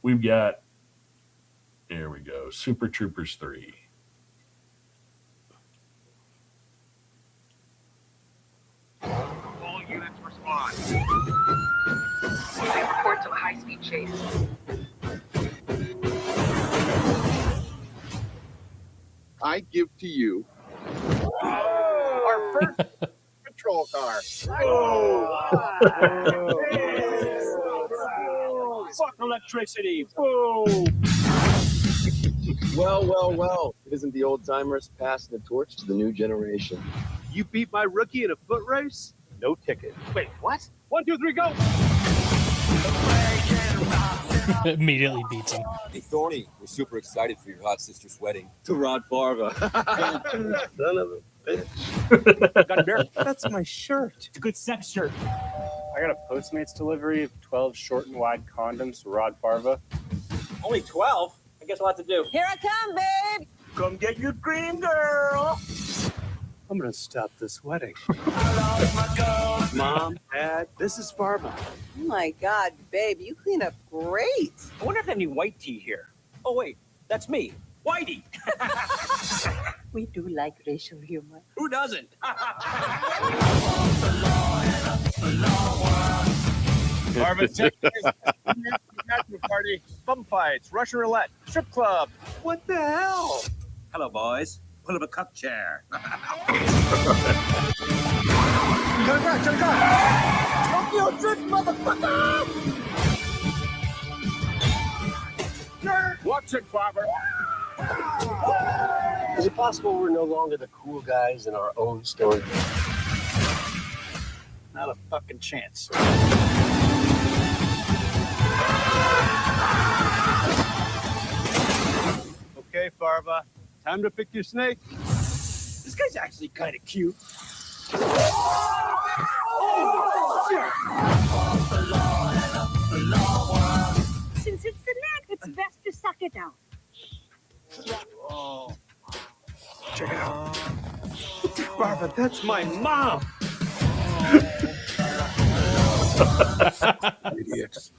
We've got, here we go, Super Troopers 3. All units respond. They report to a high-speed chase. I give to you our first patrol car. Fuck electricity. Boom. Well. It isn't the old timers passing the torch to the new generation. You beat my rookie in a foot race? No ticket. Wait, what? 1, 2, 3, go. Immediately beats him. Hey, Thorny, we're super excited for your hot sister's wedding. To Rod Farva. Son of a bitch. Got a beer? That's my shirt. It's a good sex shirt. I got a Postmates delivery of 12 short and wide condoms to Rod Farva. Only 12? I guess we'll have to do. Here I come, babe. Come get your cream, girl. I'm gonna stop this wedding. Mom, Dad, this is Barbara. Oh my God, babe, you clean up great. I wonder if they have any white tea here. Oh wait, that's me, Whitey. We do like racial humor. Who doesn't? Barbara, party, bum fights, Russian roulette, strip club. What the hell? Hello, boys. Pull up a cup chair. Turn it back, turn it back. Tokyo Drift, motherfucker! Nerd! Watch it, Barbara. Is it possible we're no longer the cool guys in our own story? Not a fucking chance. Okay, Farva, time to pick your snake. This guy's actually kind of cute. Since it's the neck, it's best to suck it out. Oh. Check it out. Barbara, that's my mom. Idiots.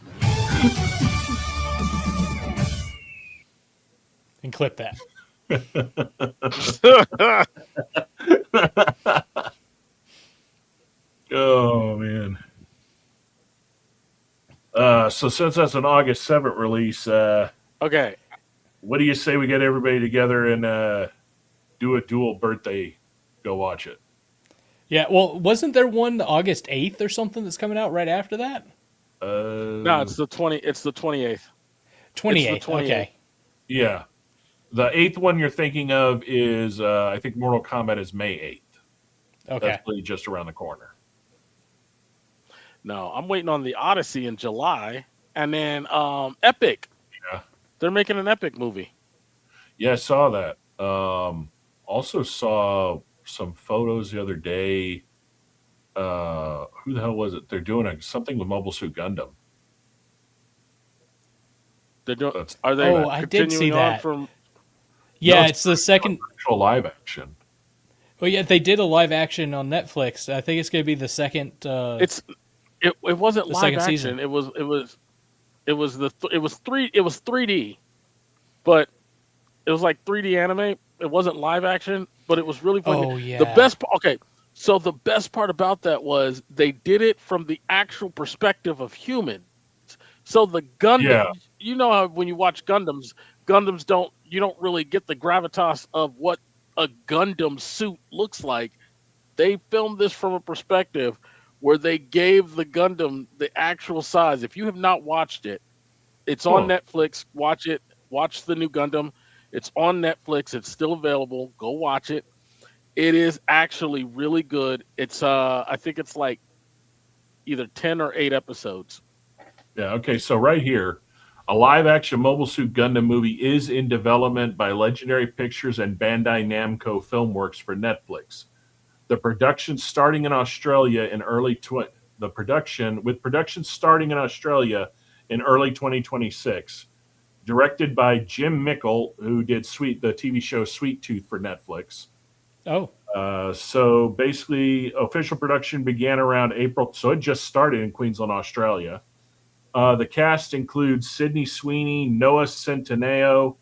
And clip that. Oh man. So since that's an August 7th release, okay, what do you say we get everybody together and do a dual birthday? Go watch it. Yeah, well, wasn't there one August 8th or something that's coming out right after that? No, it's the 28th. It's the 28th. Okay. Yeah. The 8th one you're thinking of is, I think Mortal Kombat is May 8th. Okay. That's really just around the corner. No, I'm waiting on the Odyssey in July. And then Epic. Yeah. They're making an Epic movie. Yeah, I saw that. Also saw some photos the other day. Who the hell was it? They're doing something with Mobile Suit Gundam. They're doing. Are they? Oh, I did see that. Yeah, No, it's the second actual live action. Well, yeah, they did a live action on Netflix. I think it's going to be the second. It wasn't the live second action. season. It was 3D, but it was like 3D anime. It wasn't live action, but it was really funny. Oh, yeah. The best so the best part about that was they did it from the actual perspective of humans. So the Gundam, you know how when you watch Gundams you don't really get the gravitas of what a Gundam suit looks like. They filmed this from a perspective where they gave the Gundam the actual size. If you have not watched it, it's on Netflix. Watch it. Watch the new Gundam. It's on Netflix. It's still available. Go watch it. It is actually really good. It's I think it's like either 10 or 8 episodes. Yeah, okay, so right here, a live-action Mobile Suit Gundam movie is in development by Legendary Pictures and Bandai Namco Filmworks for Netflix. The production starting in Australia in early production starting in Australia in early 2026. Directed by Jim Mickle, who did the TV show Sweet Tooth for Netflix. Oh. So basically, official production began around April. So it just started in Queensland, Australia. The cast includes Sydney Sweeney, Noah Centineo,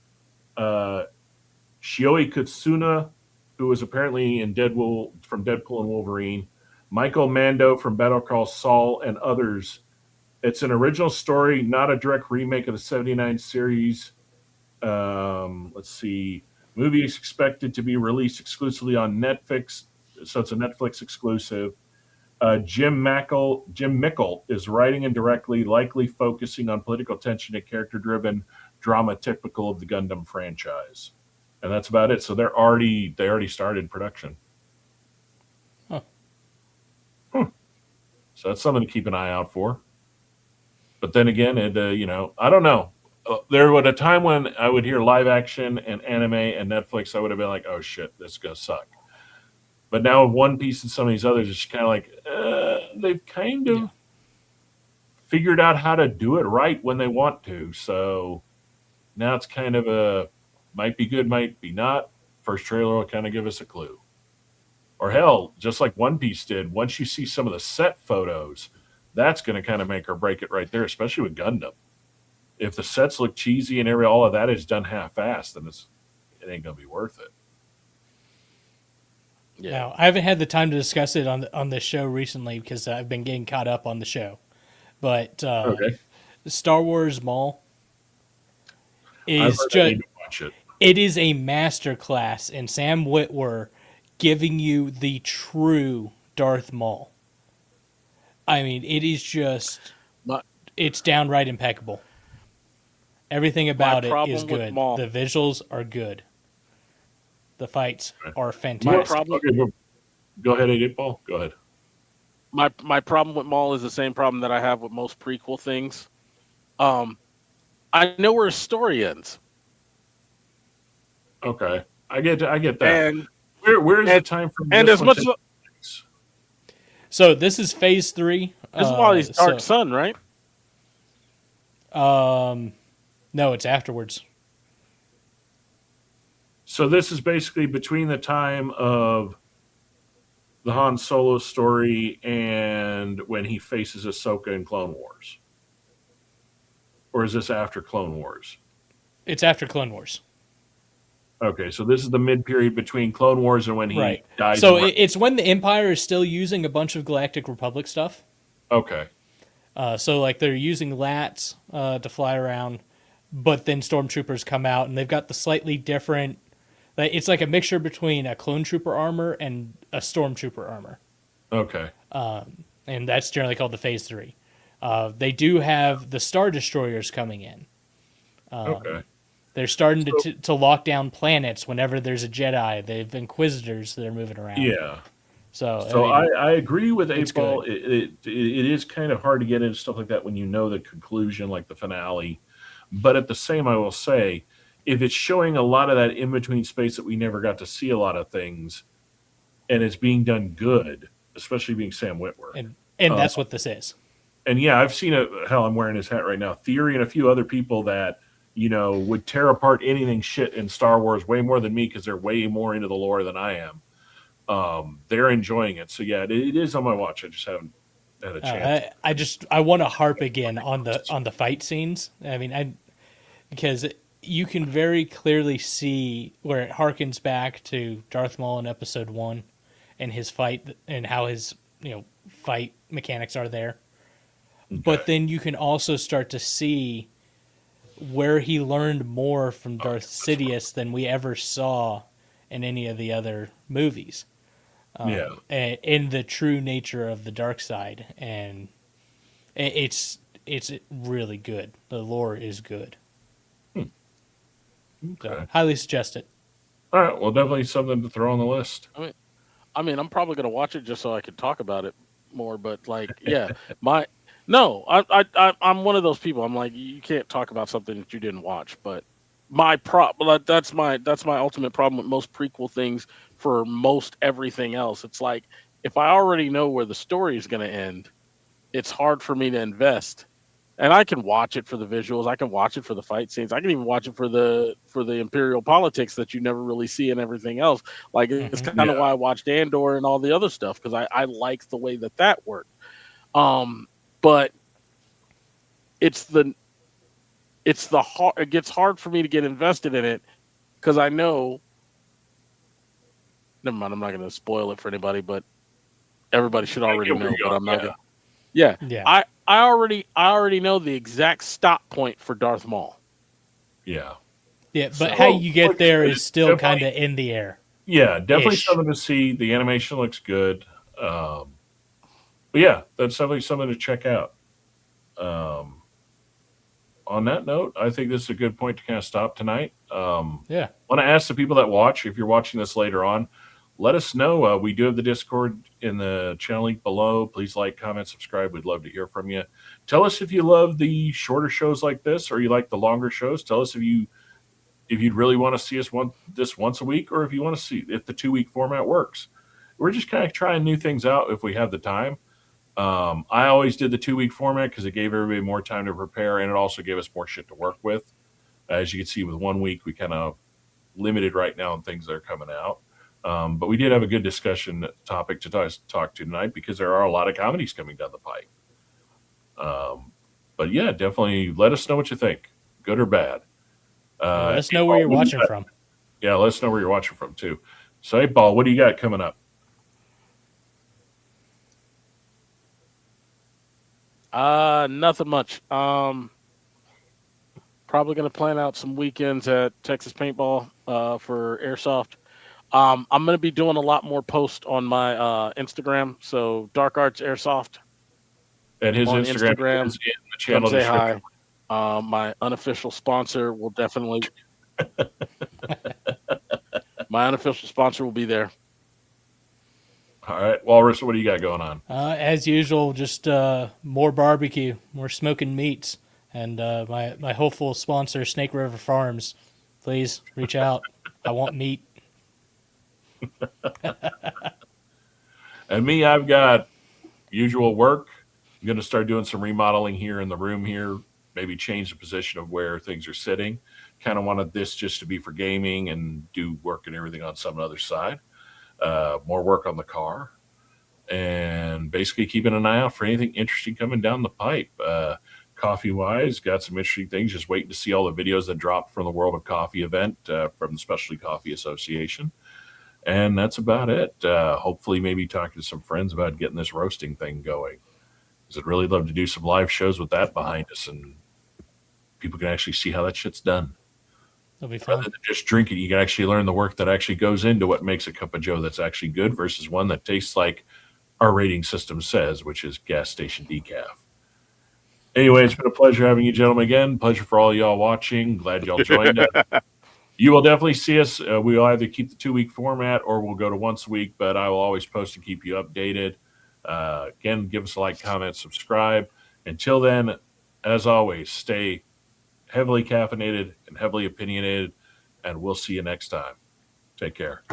Shioi Kutsuna, who was apparently in from Deadpool and Wolverine, Michael Mando from Better Call Saul, and others. It's an original story, not a direct remake of the 79 series. Let's see. Movie is expected to be released exclusively on Netflix, so it's a Netflix exclusive. Jim Mickle is writing and directly, likely focusing on political tension and character-driven drama typical of the Gundam franchise. And that's about it. So they already started production. Huh. So that's something to keep an eye out for. But then again, I don't know. There was a time when I would hear live action and anime and Netflix, I would have been like, oh shit, this is going to suck. But now with One Piece and some of these others, it's kind of like they've kind of figured out how to do it right when they want to. So now it's kind of might be good, might be not. First trailer will kind of give us a clue. Or hell, just like One Piece did, once you see some of the set photos, that's going to kind of make or break it right there, especially with Gundam. If the sets look cheesy and all of that is done half-assed, then it ain't going to be worth it. Yeah. Now, I haven't had the time to discuss it on this show recently because I've been getting caught up on the show. But Star Wars Maul is just it is a masterclass in Sam Witwer giving you the true Darth Maul. I mean, it is just it's downright impeccable. Everything about it is good. The visuals are good. The fights are fantastic. Go ahead, 8 Ball. Go ahead. My problem with Maul is the same problem that I have with most prequel things. I know where a story ends. Okay, I get that. And where is the time from? And as much as so, this is phase 3. This is while he's Dark Sun, right? No, it's afterwards. So this is basically between the time of the Han Solo story and when he faces Ahsoka in Clone Wars. Or is this after Clone Wars? It's after Clone Wars. Okay, so this is the mid-period between Clone Wars and when he dies. So it's when the Empire is still using a bunch of Galactic Republic stuff. Okay. So like they're using LATs to fly around, but then stormtroopers come out and they've got the slightly different. It's like a mixture between a clone trooper armor and a stormtrooper armor. Okay. And that's generally called the Phase 3. They do have the Star Destroyers coming in. Okay. They're starting to lock down planets whenever there's a Jedi. They have Inquisitors that are moving around. Yeah. So I agree with 8 Ball. It is kind of hard to get into stuff like that when you know the conclusion, like the finale. But at the same, I will say, if it's showing a lot of that in-between space that we never got to see a lot of things, and it's being done good, especially being Sam Witwer. And that's what this is. And yeah, I've seen hell, I'm wearing his hat right now. Theory and a few other people that, would tear apart anything shit in Star Wars way more than me because they're way more into the lore than I am. They're enjoying it. So yeah, it is on my watch. I just haven't had a chance. I want to harp again on the fight scenes. I mean, because you can very clearly see where it harkens back to Darth Maul in Episode 1 and his fight and how his fight mechanics are there. Okay. But then you can also start to see where he learned more from Darth Sidious than we ever saw in any of the other movies. In the true nature of the dark side, and it's really good. The lore is good. Okay. So, highly suggest it. All right, well, definitely something to throw on the list. I mean, I'm probably gonna watch it just so I can talk about it more. But I'm one of those people. I'm like, you can't talk about something that you didn't watch. But that's my ultimate problem with most prequel things. For most everything else, it's like if I already know where the story is going to end, it's hard for me to invest. And I can watch it for the visuals, I can watch it for the fight scenes, I can even watch it for the imperial politics that you never really see and everything else. Like it's kind of why I watched Andor and all the other stuff, because I like the way that worked. But it gets hard for me to get invested in it because I know. Never mind, I'm not going to spoil it for anybody, but everybody should already know. But I'm not going. Yeah. I already know the exact stop point for Darth Maul. Yeah. Yeah, but how you get there is still kind of in the air. Yeah, definitely something to see. The animation looks good. But yeah, that's definitely something to check out. On that note, I think this is a good point to kind of stop tonight. Want to ask the people that watch, if you're watching this later on, let us know. We do have the Discord in the channel link below. Please like, comment, subscribe. We'd love to hear from you. Tell us if you love the shorter shows like this or you like the longer shows. Tell us if you'd really want to see us this once a week, or if you want to see if the 2-week format works. We're just kind of trying new things out if we have the time. I always did the 2-week format because it gave everybody more time to prepare, and it also gave us more shit to work with. As you can see with 1 week, we kind of limited right now on things that are coming out. But we did have a good discussion topic to talk to tonight because there are a lot of comedies coming down the pipe. But yeah, definitely let us know what you think, good or bad. Let us know where you're watching from. Yeah, let us know where you're watching from too. So, hey, Paul, what do you got coming up? Nothing much. Probably gonna plan out some weekends at Texas Paintball for airsoft. I'm gonna be doing a lot more posts on my Instagram. So Dark Arts Airsoft. And his on Instagram is in the channel come say description. hi. My unofficial sponsor will definitely. My unofficial sponsor will be there. All right, Walrus, what do you got going on? As usual, just more barbecue, more smoking meats, and my hopeful sponsor, Snake River Farms. Please reach out. I want meat. And me, I've got usual work. I'm going to start doing some remodeling here in the room here, maybe change the position of where things are sitting. Kind of wanted this just to be for gaming and do work and everything on some other side. More work on the car. And basically keeping an eye out for anything interesting coming down the pipe. Coffee-wise, got some interesting things. Just waiting to see all the videos that dropped from the World of Coffee event from the Specialty Coffee Association. And that's about it. Hopefully maybe talking to some friends about getting this roasting thing going. Because I'd really love to do some live shows with that behind us and people can actually see how that shit's done. That'll be fun. Rather than just drink it, you can actually learn the work that actually goes into what makes a cup of joe that's actually good versus one that tastes like our rating system says, which is gas station decaf. Anyway, it's been a pleasure having you gentlemen again. Pleasure for all y'all watching. Glad y'all joined us. You will definitely see us. We will either keep the 2-week format or we'll go to once a week, but I will always post and keep you updated. Again, give us a like, comment, subscribe. Until then, as always, stay heavily caffeinated and heavily opinionated, and we'll see you next time. Take care.